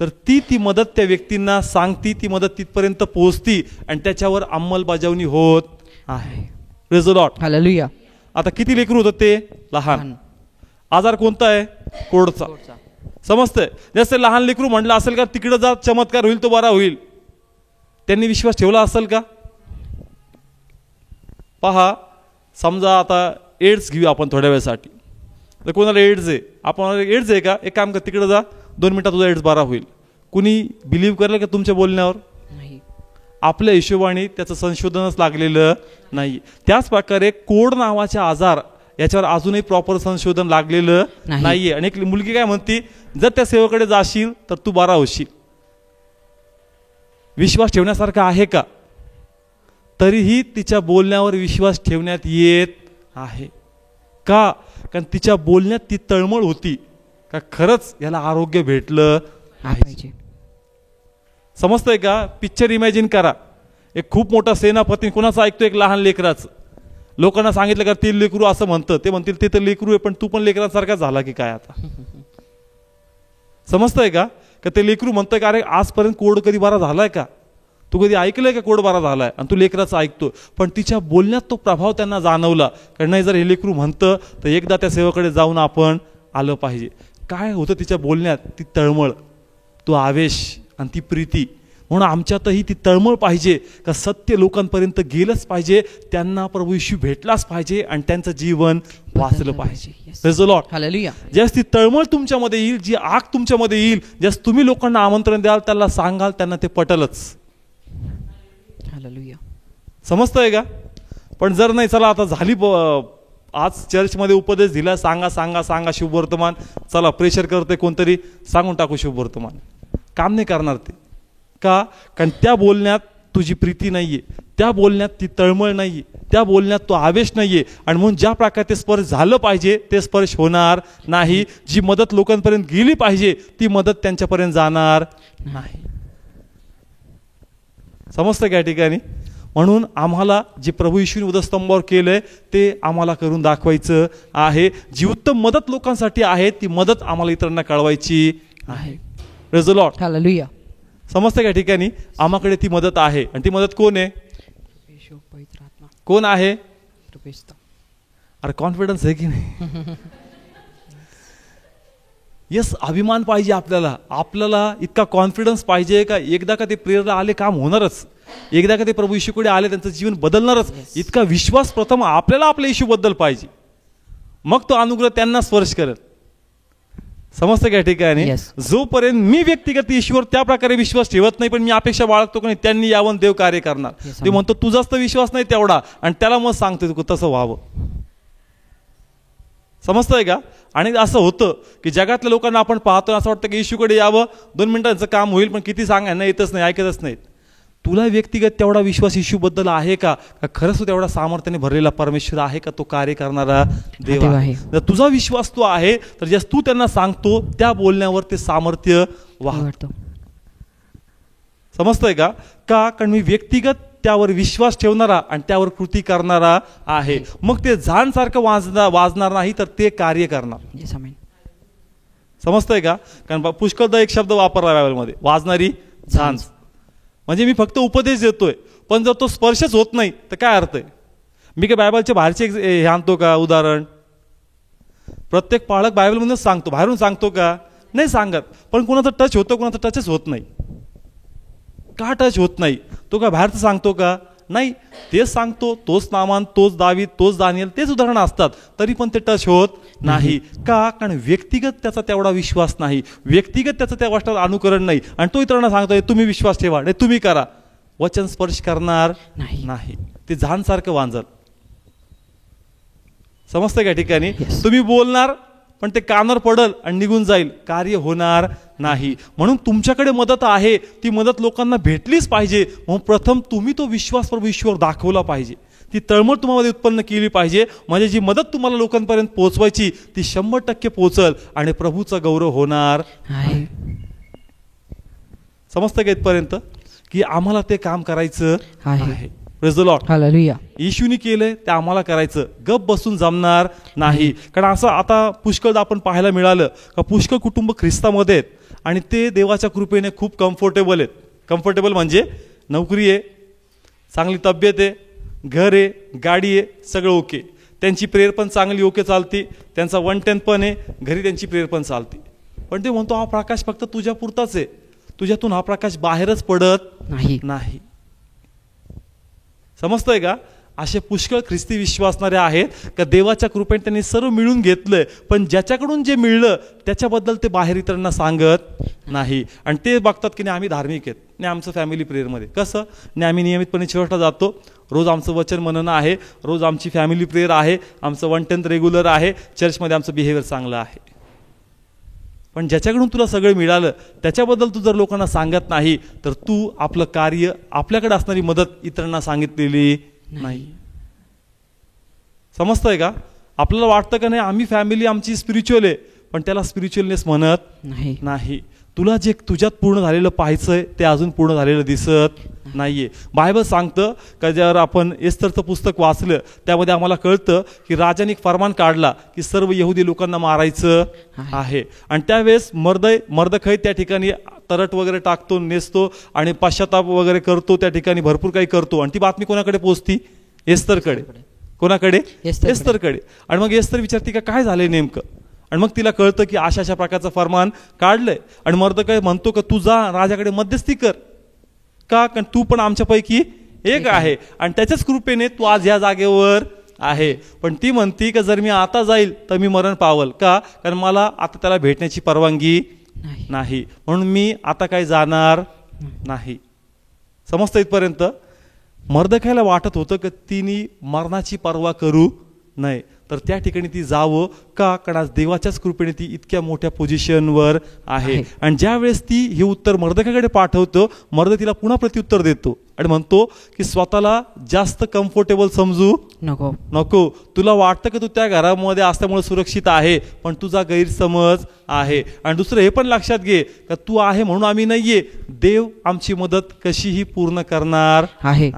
तर ती मदत त्या व्यक्तींना सांगती, ती मदत तिथपर्यंत पोहोचती आणि त्याच्यावर अंमलबजावणी होत आहे. Praise the Lord. हालेलुया. आता किती लेकरू होतं ते? लहान. आजार कोणता आहे? कोडचा. समजतंय? जसं लहान लेकरू म्हणलं असेल का तिकडे जा चमत्कार होईल तो बरा होईल, त्यांनी विश्वास ठेवला असेल का? पहा समजा आता एड्स घेऊ आपण थोड्या वेळासाठी. तर कोणाला एड्स आहे, आपण एड्स आहे का? एक काम कर तिकडे जा 2 मिनिटात तुझा एड्स बरा होईल. कुणी बिलीव्ह करेल का तुमच्या बोलण्यावर? नाही. आपल्या हिशोबाने त्याचं संशोधनच लागलेलं नाही. त्याच प्रकारे कोड नावाचा आजार याच्यावर अजूनही प्रॉपर संशोधन लागलेलं नाहीये. आणि एक मुलगी काय म्हणती जर त्या सेवेकडे जाशील तर तू बरा होशील. विश्वास ठेवण्यासारखा आहे का? तरीही तिच्या बोलण्यावर विश्वास ठेवण्यात येत आहे का? कारण तिच्या बोलण्यात ती तळमळ होती का खरंच याला आरोग्य भेटलं पाहिजे. समजतंय का? पिक्चर इमॅजिन करा. एक खूप मोठा सेनापती कोणाचं ऐकतो? एक लहान लेकराचं. लोकांना सांगितलं का ते लेकरू असं म्हणतं, ते म्हणतील ते तर लेकरू आहे पण तू पण लेकरांसारखा झाला की काय आता. समजतंय का? ते लेकरू म्हणतंय का अरे आजपर्यंत कोड कधी बरा झालाय का? तू कधी ऐकलंय का कोड बरा झालाय? आणि तू लेकराचं ऐकतो. पण तिच्या बोलण्यात तो प्रभाव त्यांना जाणवला. कारण नाही जर हे लेकरू म्हणतं तर एकदा त्या सेवेकडे जाऊन आपण आलं पाहिजे. काय होतं तिच्या बोलण्यात? ती तळमळ, तो आवेश आणि ती प्रीती. म्हणून आमच्यातही ती तळमळ पाहिजे का सत्य लोकांपर्यंत गेलंच पाहिजे, त्यांना प्रभू येशू भेटलाच पाहिजे आणि त्यांचं जीवन वाचलं पाहिजे. Praise the Lord. हालेलुया. ज्यास ती तळमळ तुमच्यामध्ये येईल, जी आग तुमच्यामध्ये येईल, ज्यास तुम्ही लोकांना आमंत्रण द्याल, त्यांना सांगाल, त्यांना ते पटलच. हालेलुया. समजतंय का? पण जर नाही चला आता झाली आज चर्चमध्ये उपदेश दिला, सांगा सांगा सांगा शुभवर्तमान, चला प्रेशर करते कोणतरी सांगून टाकू शुभवर्तमान, काम नाही करणार ते. का? कारण त्या बोलण्यात तुझी प्रीती नाहीये, त्या बोलण्यात ती तळमळ नाहीये, त्या बोलण्यात तो आवेश नाहीये. आणि म्हणून ज्या प्रकारे ते स्पर्श झालं पाहिजे ते स्पर्श होणार नाही. जी मदत लोकांपर्यंत गेली पाहिजे ती मदत त्यांच्यापर्यंत जाणार नाही. समजतं का या ठिकाणी? म्हणून आम्हाला जे प्रभू येशूने उदस्तंभावर केलंय ते आम्हाला करून दाखवायचं आहे. जी उत्तम मदत लोकांसाठी आहे ती मदत आम्हाला इतरांना कळवायची आहे. Praise the Lord. हालेलुया. समजतं का ठिकाणी? आम्हाकडे ती मदत आहे. आणि ती मदत कोण आहे? कोण आहे? अरे कॉन्फिडन्स आहे की नाही? यस, अभिमान पाहिजे आपल्याला, आपल्याला इतका कॉन्फिडन्स पाहिजे का एकदा का ते प्रेयरला आले काम होणारच, एकदा का ते प्रभू येशूकडे आले त्यांचं जीवन बदलणारच, इतका विश्वास प्रथम आपल्याला आपल्या येशूबद्दल पाहिजे, मग तो अनुग्रह त्यांना स्पर्श करेल. समजतं का ठिकाणी? जोपर्यंत मी व्यक्तिगत येशूवर त्या प्रकारे विश्वास ठेवत नाही, पण मी अपेक्षा बाळगतो की त्यांनी यावं देव कार्य करणार, ते म्हणतो तुझाच तर विश्वास नाही तेवढा, आणि त्याला मग सांगतो तसं व्हावं. समजतंय का? आणि असं होतं की जगातल्या लोकांना आपण पाहतो, असं वाटतं की येशूकडे यावं, 2 मिनिटांचं काम होईल, पण किती सांगायला येतच नाही, ऐकतच नाहीत. तुला व्यक्तिगत तेवढा विश्वास येशूबद्दल आहे का? खरंच तू तेवढा सामर्थ्याने भरलेला परमेश्वर आहे का? तो कार्य करणारा देव आहे. जर तुझा विश्वास तो आहे तर जे तू त्यांना सांगतो त्या बोलण्यावर ते सामर्थ्य वाहतं. समजतंय का? कारण मी व्यक्तिगत त्यावर विश्वास ठेवणारा आणि त्यावर कृती करणारा आहे. मग ते झांजसारखं वाजणार नाही, तर ते कार्य करणार. समजतंय का? कारण पुष्कळदा एक शब्द वापरला बायबलमध्ये, वाजणारी झांज. म्हणजे मी फक्त उपदेश देतोय, पण जर तो स्पर्शच होत नाही तर काय अर्थ आहे? मी काय बायबलच्या बाहेरचे हे आणतो का उदाहरण? प्रत्येक पाळक बायबलमधूनच सांगतो, बाहेरून सांगतो का? नाही सांगत. पण कोणाचं टच होतं, कोणाचं टचच होत नाही. का टच होत नाही? तो काय बाहेरचं सांगतो का? नाही, तेच सांगतो, तोच नामान, तोच दावीद, तोच दानियल, तेच उदाहरणं असतात, तरी पण ते टच होत नाही. का? कारण व्यक्तिगत त्याचा तेवढा विश्वास नाही, व्यक्तिगत त्याचं त्या गोष्टात अनुकरण नाही, आणि तो इतरांना सांगतोय तुम्ही विश्वास ठेवा, नाही तुम्ही करा. वचन स्पर्श करणार नाही, ते झांजसारखं वांजल. समजतंय का ठिकाणी? तुम्ही बोलणार पण ते कानावर पडल आणि निघून जाईल, कार्य होणार नाही. म्हणून तुमच्याकडे मदत आहे, ती मदत लोकांना भेटलीच पाहिजे. म्हणून प्रथम तुम्ही तो विश्वास प्रभू ईश्वर दाखवला पाहिजे, ती तळमळ तुम्हाला उत्पन्न केली पाहिजे. म्हणजे जी मदत तुम्हाला लोकांपर्यंत पोहोचवायची ती 100% पोहोचल आणि प्रभूचा गौरव होणार आहे. समजतं का इथपर्यंत? की आम्हाला ते काम करायचं आहे. Praise the Lord. हालेलुया. येशूनी केलंय ते आम्हाला करायचं, गप बसून जमणार नाही. कारण असं आता पुष्कळ आपण पाहायला मिळालं का पुष्कळ कुटुंब ख्रिस्तामध्ये आहेत आणि ते देवाच्या कृपेने खूप कम्फर्टेबल आहेत. कम्फर्टेबल म्हणजे नोकरी आहे, चांगली तब्येत आहे, घर आहे, गाडी आहे, सगळं ओके. त्यांची प्रेयर पण चांगली ओके चालते, त्यांचा 110 पण आहे, घरी त्यांची प्रेयर पण चालते. पण ते म्हणतो हा प्रकाश फक्त तुझ्या पुरताच आहे, तुझ्यातून हा प्रकाश बाहेरच पडत नाही. समजतंय का? असे पुष्कळ ख्रिस्ती विश्वासणारे आहेत का देवाच्या कृपेने त्यांनी सर्व मिळून घेतलंय, पण ज्याच्याकडून जे मिळलं त्याच्याबद्दल ते बाहेर इतरांना सांगत नाही. आणि ते बघतात की नाही आम्ही धार्मिक आहेत, नाही आमचं फॅमिली प्रेयरमध्ये कसं, नाही आम्ही नियमितपणे चर्चला जातो, रोज आमचं वचन मनन आहे, रोज आमची फॅमिली प्रेयर आहे, आमचं 110 रेग्युलर आहे, चर्चमध्ये आमचं बिहेवियर चांगलं आहे. पण ज्याच्याकडून तुला सगळं मिळालं त्याच्याबद्दल तू जर लोकांना सांगत नाही तर तू आपलं कार्य, आपल्याकडे असणारी मदत इतरांना सांगितलेली नाही. समजतंय का? आपल्याला वाटतं का नाही आम्ही फॅमिली आमची स्पिरिच्युअल आहे, पण त्याला स्पिरिच्युअलनेस म्हणत नाही. तुला जे तुझ्यात पूर्ण झालेलं पाहायचंय ते अजून पूर्ण झालेलं दिसत नाहीये. बायबल सांगतं का ज्यावर आपण एस्तरचं पुस्तक वाचलं त्यामध्ये आम्हाला कळतं की राजाने एक फरमान काढला की सर्व यहुदी लोकांना मारायचं आहे. आणि त्यावेळेस मर्दखै त्या ठिकाणी तरट वगैरे टाकतो, नेसतो आणि पश्चाताप वगैरे करतो, त्या ठिकाणी भरपूर काही करतो. आणि ती बातमी कोणाकडे पोहोचती? एस्तरकडे. कोणाकडे? एस्तरकडे. आणि मग एस्तर विचारते का काय झालंय नेमकं, आणि मग तिला कळतं की अशा प्रकारचं फरमान काढलंय. आणि मर्दखै म्हणतो का तू जा राजाकडे मध्यस्थी कर, का? कारण तू पण आमच्यापैकी एक आहे आणि त्याच्याच कृपेने तू आज या जागेवर आहे. पण ती म्हणती का जर मी आता जाईल तर मी मरण पावल, का? कारण मला आता त्याला भेटण्याची परवानगी नाही, म्हणून मी आता काही जाणार नाही. समजतं इथपर्यंत? मर्दखैला वाटत होतं की तिने मरणाची पर्वा करू नये, तर त्या ठिकाणी ती जावं, का? कारण आज देवाच्याच कृपेने ती इतक्या मोठ्या पोझिशनवर आहे. आणि ज्या वेळेस ती हे उत्तर मर्दखैकडे पाठवतो, मर्द तिला पुन्हा प्रत्युत्तर देतो आणि म्हणतो की स्वतःला जास्त कम्फर्टेबल समजू नको. तुला वाटतं की तू त्या घरामध्ये असल्यामुळे सुरक्षित आहे, पण तुझा गैरसमज आहे. आणि दुसरं हे पण लक्षात घे का तू आहे म्हणून आम्ही नाहीये, देव आमची मदत कशीही पूर्ण करणार आहे.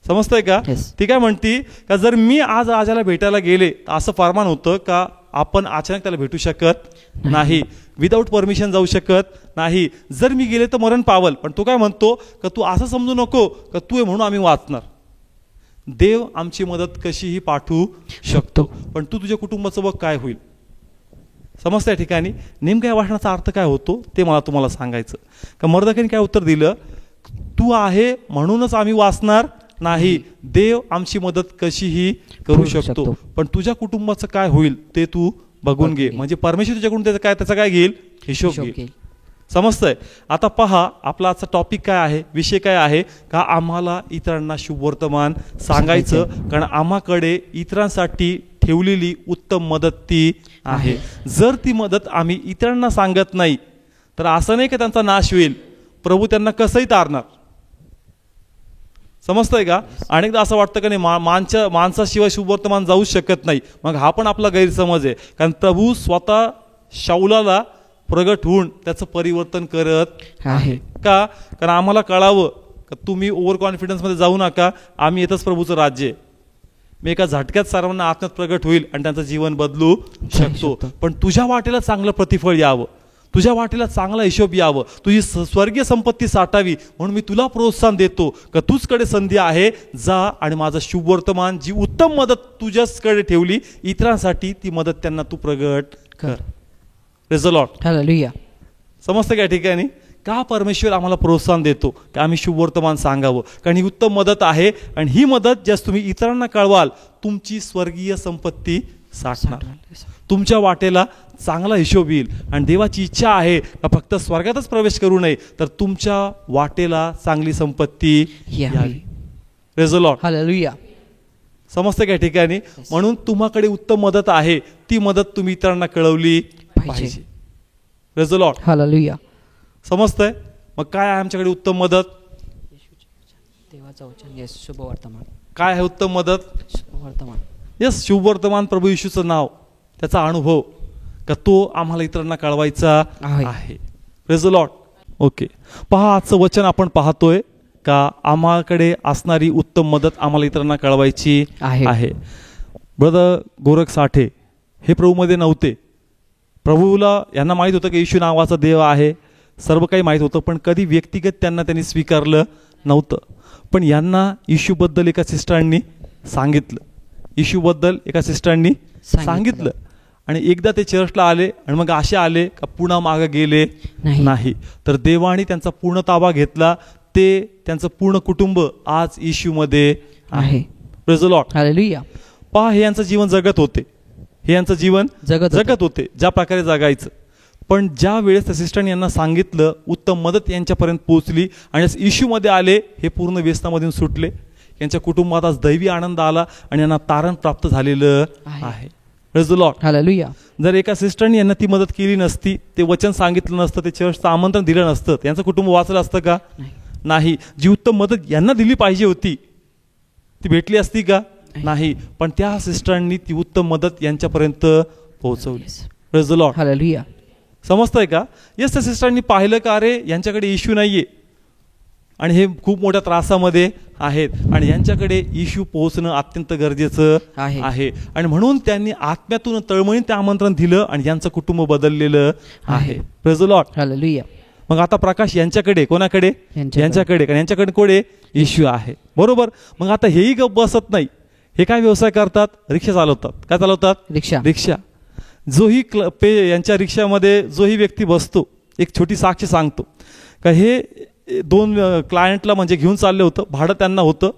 समजतंय का? ती काय म्हणती का जर मी आज राजाला भेटायला गेले तर असं फरमान होतं का आपण अचानक त्याला भेटू शकत नाही, विदाऊट परमिशन जाऊ शकत नाही. जर मी गेले तर मरण पावल. पण तो काय म्हणतो का तू असं समजू नको का तू आहे म्हणून आम्ही वाचणार, देव आमची मदत कशीही पाठवू शकतो, पण तू तुझ्या कुटुंबाचं बघ काय होईल. समजतं या ठिकाणी नेमक्या या वचनाचा अर्थ काय होतो ते मला तुम्हाला सांगायचं. का मर्दकाने काय उत्तर दिलं, तू आहे म्हणूनच आम्ही वाचणार नाही, देव आमची मदत कशीही करू शकतो, पण तुझ्या कुटुंबाचं काय होईल ते तू बघून घे. म्हणजे परमेश्वर तुझ्याकडून त्याचा काय घेईल, हिशोब घेईल. समजतंय. आता पहा आपला आजचा टॉपिक काय आहे, विषय काय आहे, का आम्हाला इतरांना शुभवर्तमान सांगायचं, कारण आम्हाकडे इतरांसाठी ठेवलेली उत्तम मदत ती आहे. जर ती मदत आम्ही इतरांना सांगत नाही तर असं नाही की त्यांचा नाश होईल, प्रभू त्यांना कसंही तारणार. समजतंय का. अनेकदा असं वाटतं का नाही माणसाशिवाय शुभवर्तमान जाऊ शकत नाही. मग हा पण आपला गैरसमज आहे, कारण प्रभू स्वतः शाऊलाला प्रगट होऊन त्याचं परिवर्तन करत आहे. का, कारण आम्हाला कळावं का तुम्ही ओव्हर कॉन्फिडन्समध्ये जाऊ नका, आम्ही येतच प्रभूचं राज्य आहे. मी एका झटक्यात सर्वांना आत्म्यात प्रगट होईल आणि त्यांचं जीवन बदलू शकतो. पण तुझ्या वाटेला चांगलं प्रतिफळ यावं, तुझ्या वाटेला चांगला हिशोब यावं, तुझी स्वर्गीय संपत्ती साठावी, म्हणून मी तुला प्रोत्साहन देतो का तुझकडे संधी आहे, जा आणि माझं शुभवर्तमान, जी उत्तम मदत तुझ्याकडे ठेवली इतरांसाठी, ती मदत त्यांना तू प्रगट कर. Praise the Lord. हालेलुया. समजतं का या ठिकाणी का परमेश्वर आम्हाला प्रोत्साहन देतो की आम्ही शुभवर्तमान सांगावं, कारण ही उत्तम मदत आहे आणि ही मदत ज्यास तुम्ही इतरांना कळवाल तुमची स्वर्गीय संपत्ती साठणार, तुमच्या वाटेला चांगला हिशोब येईल. आणि देवाची इच्छा आहे का फक्त स्वर्गातच प्रवेश करू नये तर तुमच्या वाटेला चांगली संपत्ती यावी. Praise the Lord. हालेलुया. समजतं का या ठिकाणी. म्हणून तुम्हाकडे उत्तम मदत आहे, ती मदत तुम्ही इतरांना कळवली पाहिजे. Praise the Lord. हालेलुया. समजतंय. मग काय आहे आमच्याकडे उत्तम मदत, देवाचं वचन, येस शुभवर्तमान. काय आहे उत्तम मदत, शुभवर्तमान. येस शुभवर्तमान, प्रभू येशूचं नाव, त्याचा अनुभव का तो आम्हाला इतरांना कळवायचा आहे. Praise the Lord. ओके, पहा आजचं वचन आपण पाहतोय का आम्हाकडे असणारी उत्तम मदत आम्हाला इतरांना कळवायची आहे. ब्रदर गोरख साठे हे प्रभूमध्ये नव्हते. प्रभूला यांना माहीत होतं की येशू नावाचा देव आहे, सर्व काही माहीत होतं, पण कधी व्यक्तिगत त्यांनी स्वीकारलं नव्हतं. पण यांना येशूबद्दल एका सिस्टरांनी सांगितलं, येशूबद्दल एका सिस्टरांनी सांगितलं, आणि एकदा ते चर्चला आले आणि मग असे आले का पुन्हा मागे गेले नाही. तर देवाने त्यांचा पूर्ण ताबा घेतला, ते त्यांचं पूर्ण कुटुंब आज येशूमध्ये आहे. Praise the Lord. हालेलुया. पहा हे यांचं जीवन जगत होते, हे यांचं जीवन जगत होते ज्या प्रकारे जगायचं. पण ज्या वेळेस त्या सिस्टरने यांना सांगितलं, उत्तम मदत यांच्यापर्यंत पोहोचली आणि येशूमध्ये आले, हे पूर्ण व्यसनामधून सुटले. यांच्या कुटुंबात आज दैवी आनंद आला आणि यांना तारण प्राप्त झालेलं आहे. Praise the Lord. हालेलुया. जर एका सिस्टरने यांना ती मदत केली नसती, ते वचन सांगितलं नसतं, ते चर्चचं आमंत्रण दिलं नसतं, यांचं कुटुंब वाचलं असतं का, नाही. जी उत्तम मदत यांना दिली पाहिजे होती ती भेटली असती का, नाही. पण त्या सिस्टरांनी ती उत्तम मदत यांच्यापर्यंत पोहोचवली. Praise the Lord. हालेलुया. समजतंय का. येस, त्या सिस्टरांनी पाहिलं का अरे यांच्याकडे येशू नाहीये आणि हे खूप मोठ्या त्रासामध्ये आहेत आणि यांच्याकडे येशू पोहोचणं अत्यंत गरजेचं आहे. आणि म्हणून त्यांनी आत्म्यातून तळमळीने ते आमंत्रण दिलं आणि यांचं कुटुंब बदललेलं आहे. Praise the Lord. हालेलुया. मग आता प्रकाश यांच्याकडे, कोणाकडे, यांच्याकडे, कारण यांच्याकडे कोण येशू आहे. बरोबर. मग आता हेही गप बसत नाही, हे काय व्यवसाय करतात, रिक्षा चालवतात. काय चालवतात, रिक्षा. जोही यांच्या रिक्षामध्ये जोही व्यक्ती बसतो, एक छोटी साक्ष सांगतो का हे 2 क्लायंटला म्हणजे घेऊन चालले होतं, भाडं त्यांना होतं.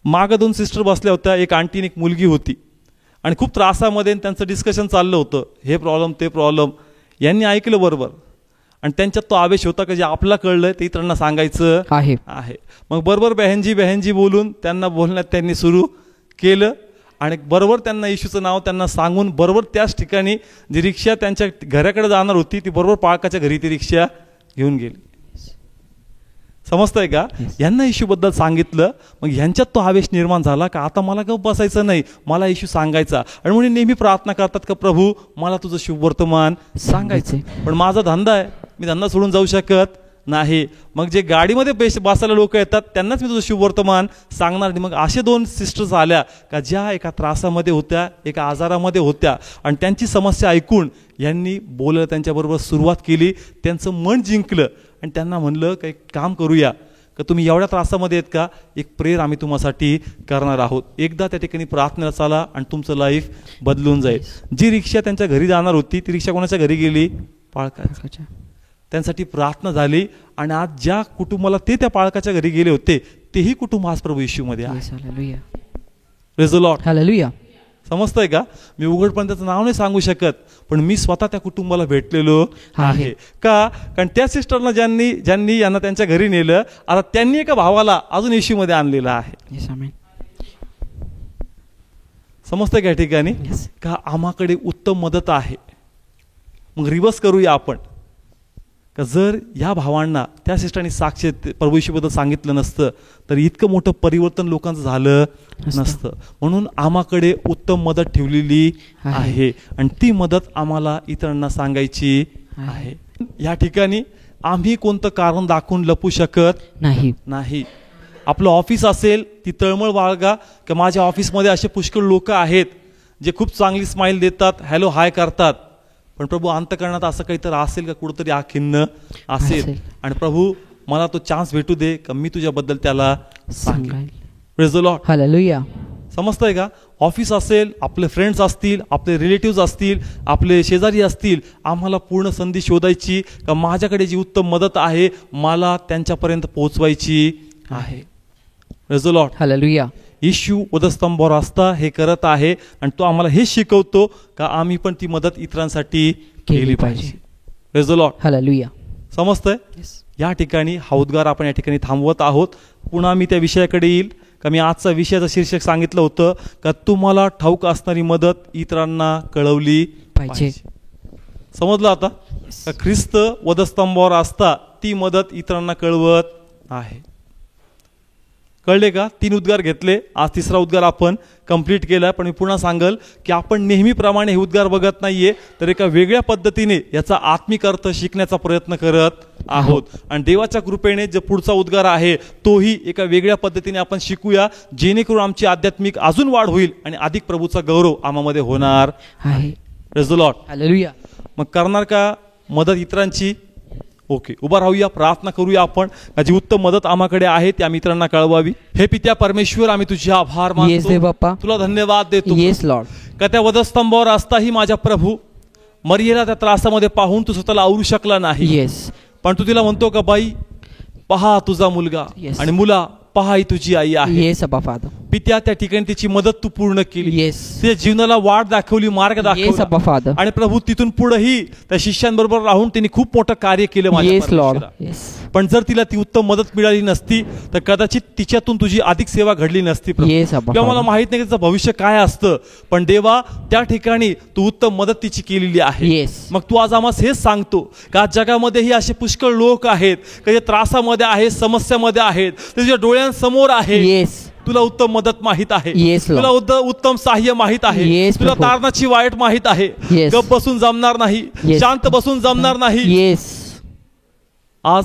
मागं 2 सिस्टर बसल्या होत्या, एक आंटी आणि एक मुलगी होती, आणि खूप त्रासामध्ये त्यांचं डिस्कशन चाललं होतं, हे प्रॉब्लेम ते प्रॉब्लेम. यांनी ऐकलं बरोबर, आणि त्यांच्यात तो आवेश होता की जे आपला कळलंय ते इतरांना सांगायचं आहे. मग बरोबर बहनजी बोलून त्यांना बोलण्यात त्यांनी सुरू केलं, आणि बरोबर त्यांना येशूचं नाव त्यांना सांगून बरोबर त्याच ठिकाणी जी रिक्षा त्यांच्या घराकडे जाणार होती ती बरोबर पाळकाच्या घरी ती रिक्षा घेऊन गेली. समजतंय का. यांना येशूबद्दल सांगितलं, मग यांच्यात तो आवेश निर्माण झाला का आता मला गप बसायचं नाही, मला येशू सांगायचा. आणि म्हणून नेहमी प्रार्थना करतात का प्रभू मला तुझं शुभवर्तमान सांगायचं, पण माझा धंदा आहे, मी धंदा सोडून जाऊ शकत नाही. मग जे गाडीमध्ये बसायला लोक येतात त्यांनाच मी तुझं शुभवर्तमान सांगणार नाही. मग असे 2 सिस्टर्स आल्या का ज्या एका त्रासामध्ये होत्या, एका आजारामध्ये होत्या, आणि त्यांची समस्या ऐकून यांनी त्यांच्याबरोबर सुरुवात केली, त्यांचं मन जिंकलं आणि त्यांना म्हणलं काही काम करूया का तुम्ही एवढ्या त्रासामध्ये आहेत का, एक प्रेयर आम्ही तुम्हासाठी करणार आहोत. एकदा त्या ठिकाणी प्रार्थनेला चाला आणि तुमचं लाईफ बदलून जाईल. जी रिक्षा त्यांच्या घरी जाणार होती ती रिक्षा कोणाच्या घरी गेली, पाळकाच्या. त्यांसाठी प्रार्थना झाली आणि आज ज्या कुटुंबाला ते त्या पाळकाच्या घरी गेले होते तेही कुटुंब आज प्रभू येशूमध्ये आहे. Praise the Lord. हालेलुया. समजतंय का? मी उघडपणे त्याचं नाव नाही सांगू शकत, पण मी स्वतः त्या कुटुंबाला भेटलेलो आहे. का? कारण त्या सिस्टरना ज्यांनी यांना त्यांच्या घरी नेलं, आता त्यांनी एका भावाला अजून येशूमध्ये आणलेलं आहे. समजतंय का या ठिकाणी? का आम्हाकडे उत्तम मदत आहे. मग रिवर्स करूया आपण, का जर या भावांना त्या सिस्टरनी साक्ष प्रभू येशूबद्दल सांगितलं नसतं तर इतकं मोठं परिवर्तन लोकांचं झालं नसतं. म्हणून आम्हाकडे उत्तम मदत ठेवलेली आहे आणि ती मदत आम्हाला इतरांना सांगायची आहे. या ठिकाणी आम्ही कोणतं कारण दाखवून लपू शकत नाही. आपलं ऑफिस असेल, ती तळमळ बाळगा की माझ्या ऑफिसमध्ये असे पुष्कळ लोक आहेत जे खूप चांगली स्माइल देतात, हॅलो हाय करतात, पण प्रभू अंतःकरणात असं काहीतरी असेल का, कुठंतरी हा खिन्न असेल आणि प्रभू मला तो चान्स भेटू दे का मी तुझ्याबद्दल त्याला सांगेन. Praise the Lord. हालेलुया. समजतंय का? ऑफिस असेल, आपले फ्रेंड्स असतील, आपले रिलेटिव्ह असतील, आपले शेजारी असतील, आम्हाला पूर्ण संधी शोधायची का माझ्याकडे जी उत्तम मदत आहे मला त्यांच्यापर्यंत पोहोचवायची आहे. Praise the Lord. हालेलुया. येशू वधस्तंभावर असता हे करत आहे आणि तो आम्हाला हे शिकवतो का आम्ही पण ती मदत इतरांसाठी केली पाहिजे. Praise the Lord. हालेलुया. समजतंय? या ठिकाणी हा उद्गार आपण या ठिकाणी थांबवत आहोत. पुन्हा मी त्या विषयाकडे येईल. का मी आजचा विषयाचं शीर्षक सांगितलं होतं का तुम्हाला ठाऊक असणारी मदत इतरांना कळवली पाहिजे. समजलं आता? का ख्रिस्त वधस्तंभावर असता ती मदत इतरांना कळवत आहे. कळले का? 3 उद्गार घेतले, आज 3रा उद्गार आपण कंप्लीट केला. पण मी पुन्हा सांगल की आपण नेहमीप्रमाणे हे उद्गार बघत नाहीये, तर एका वेगळ्या पद्धतीने याचा आत्मिक अर्थ शिकण्याचा प्रयत्न करत आहोत. आणि देवाच्या कृपेने जो पुढचा उद्गार आहे तोही एका वेगळ्या पद्धतीने आपण शिकूया, जेणेकरून आमची आध्यात्मिक अजून वाढ होईल आणि अधिक प्रभूचा गौरव आम्हामध्ये होणार आहे. Praise the Lord. हालेलुया. मग करणार का मदत इतरांची? ओके, उभा राहूया, प्रार्थना करूया आपण. जी उत्तम मदत आम्हाकडे आहे ती आम्ही इतरांना कळवावी. हे पित्या परमेश्वर, आम्ही तुझे आभार मानतो, तुला धन्यवाद देतो. Yes Lord. का त्या वधस्तंभावर असताही माझ्या प्रभू मरियेला त्या त्रासामध्ये पाहून तू स्वतःला आवरू शकला नाही. येस. पण तू तिला म्हणतो का बाई पहा तुझा मुलगा आणि मुला पहा ही तुझी आई आहे. येस अबा फादर. पित्या त्या ठिकाणी तिची मदत तू पूर्ण केली. येस. तिच्या जीवनाला वाट दाखवली, मार्ग दाखवला. अबा फादर. आणि प्रभू तिथून पुढेही त्या शिष्यांबरोबर राहून तिने खूप मोठं कार्य केलं माझ्या परमेश्वरा. पण जर तिला ती उत्तम मदत मिळाली नसती तर कदाचित तिच्यातून तुझी अधिक सेवा घडली नसती. किंवा मला माहित नाही त्याचं भविष्य काय असतं, पण देवा त्या ठिकाणी तू उत्तम मदत तिची केलेली आहे. मग तू आज आम्हाला हेच सांगतो का जगामध्येही असे पुष्कळ लोक आहेत का जे त्रासामध्ये आहेत, समस्यामध्ये आहेत, तुझ्या डोळ्यांसमोर आहे. तुला उत्तम मदत माहित आहे, तुला उत्तम सहाय्य माहित आहे, तुला तारणाची वाईट माहित आहे. गप बसून जमणार नाही, शांत बसून जमणार नाही. आज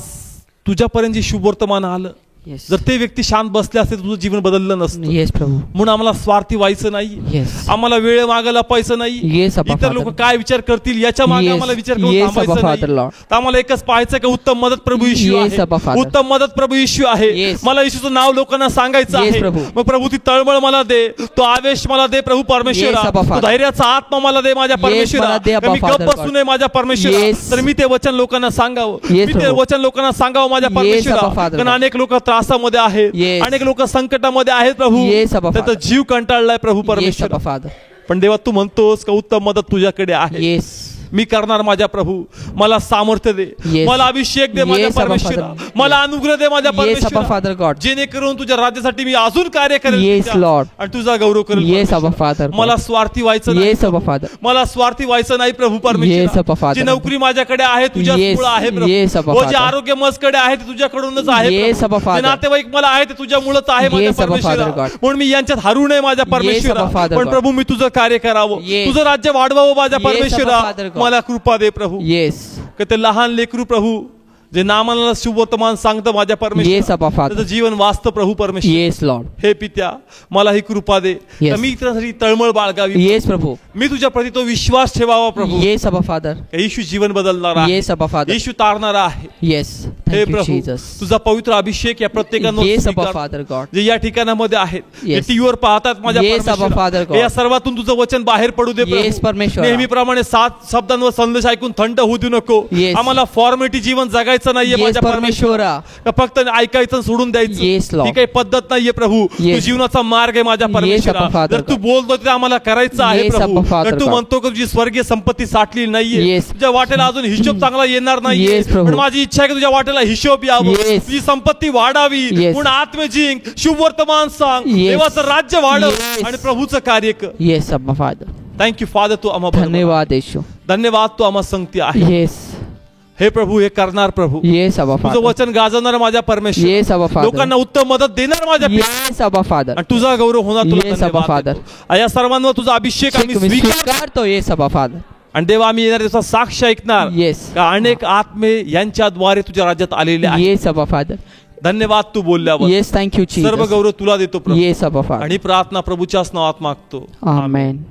तुझ्यापर्यंत जे शुभवर्तमान आलं, जर ते व्यक्ती शांत बसले असते तुझं जीवन बदललं नसतं. म्हणून आम्हाला स्वार्थी व्हायचं नाही, आम्हाला वेळ मागायला पैसे नाही, इतर लोक काय विचार करतील याच्या मागे आम्हाला विचार करून थांबायचं नाही. तर आम्हाला एकच पाहायचं की उत्तम मदत प्रभू येशू आहे, उत्तम मदत प्रभू येशू आहे. मला येशूचं नाव लोकांना सांगायचं आहे. मग प्रभू ती तळमळ मला दे, तो आवेश मला दे प्रभू परमेश्वरा, तो धैर्याचा आत्मा मला दे माझ्या परमेश्वरा. मी गप्प बसू नये माझ्या परमेश्वरा, तर मी ते वचन लोकांना सांगावं, मी ते वचन लोकांना सांगावं माझ्या परमेश्वरा. कारण अनेक लोक त्रासामध्ये आहेत, अनेक लोक संकटामध्ये आहेत प्रभू, त्याचा जीव कंटाळलाय प्रभू परमेश्वर. पण देवा तू म्हणतोस का उत्तम मदत तुझ्याकडे आहे. मी करणार माझ्या प्रभू, मला सामर्थ्य दे, मला अभिषेक दे माझ्या परमेश्वरा, मला अनुग्रह दे माझ्या परमेश्वरा, जेणेकरून तुझ्या राज्यासाठी मी अजून कार्य करेल आणि तुझा गौरव करेल. मला स्वार्थी व्हायचं नाही, मला स्वार्थी व्हायचं नाही प्रभू परमेश्वरा. जी नोकरी माझ्याकडे आहे तुझ्यामुळे आहे प्रभू, जे आरोग्य माझ्याकडे आहे ते तुझ्याकडूनच आहे, जे नातेवाईक मला आहे ते तुझ्यामुळेच आहे माझ्या परमेश्वरा. म्हणून मी यांच्यात हरू नये माझ्या परमेश्वरा, पण प्रभू मी तुझं कार्य करावं, तुझं राज्य वाढवावं माझ्या परमेश्वरा. मला कृपा दे प्रभू. ते लहान लेकरू प्रभू जे नामाला शुभवर्तमान सांगतं माझ्या परमेश्वरा, त्याचं जीवन वाचतं प्रभू परमेश्वर. हे पित्या मला ही कृपा दे, मी इतरांसाठी तळमळ बाळगावी प्रभू, मी तुझ्या प्रती तो विश्वास ठेवावा प्रभू. येशू जीवन बदलणारा आहे, येशू तारणारा आहे. हे Thank you, प्रभू Jesus. तुझा पवित्र अभिषेक या प्रत्येकावर Yes, स्वीकार. Abba Father God. जे या ठिकाणामध्ये आहेत, जे Yes. टीव्हीवर पाहतात माझ्या Yes, Abba परमेश्वरा, Father God. या सर्वातून तुझं वचन बाहेर पडू दे Yes, परमेश्वरा. नेहमीप्रमाणे 7 शब्दांवर संदेश ऐकून थंड होऊ देऊ नको. Yes. आम्हाला फॉर्मॅलिटी जीवन जगायचं नाहीये Yes, माझ्या परमेश्वरा. का फक्त ऐकायचं आणि सोडून द्यायचं Yes, Lord. ही काही पद्धत नाहीये प्रभू. तू Yes. जीवनाचा मार्ग आहे माझ्या Yes, परमेश्वरा. Abba Father जर तू God. बोलतो ते आम्हाला करायचं आहे Yes, प्रभू. Abba Father तर तू God. म्हणतो की तुझी स्वर्गीय संपत्ती साठली नाहीये, Yes. तुझ्या वाटेला अजून हिशोब चांगला येणार नाहीये, Yes, प्रभू. पण माझी इच्छा आहे की तुझ्या वाटेला हिशोब यावं, Yes. तुझी संपत्ती वाढावी, Yes. पुन्हा आत्मे जिंक, शुभ वर्तमान सांग, Yes. देवाचं राज्य वाढव Yes. आणि प्रभूचं कार्य कर. येस अब्बा फादर. थँक्यू फादर, तू आम्हा बरोबर. धन्यवाद येशू. धन्यवाद, तू आम्हा संगती आहे. येस हे प्रभू, हे करणार प्रभू, येस अब्बा तुझं फादर. वचन गाजवणार माझ्या परमेश्वर, येस अब्बा फादर. लोकांना उत्तम मदत देणार माझ्या पिता. येस अब्बा फादर. आणि तुझा गौरव होणार. तुला Yes, Abba Father. धन्यवाद. या सर्वांवर तुझा अभिषेक आम्ही तुम्ही स्वीकारतो. स्वीकारतो येस अब्बा फादर. आणि देवा, आम्ही येणाऱ्या दिवसात साक्ष ऐकणार येस का अनेक आत्मे यांच्याद्वारे तुझ्या राज्यात आलेले आहेत. येस अब्बा फादर. धन्यवाद तू बोलल्यावर. येस थँक्यू सर्व जीसस. गौरव तुला देतो प्रभू. येस अब्बा फादर. आणि प्रार्थना प्रभूच्याच नावात मागतो. आमेन.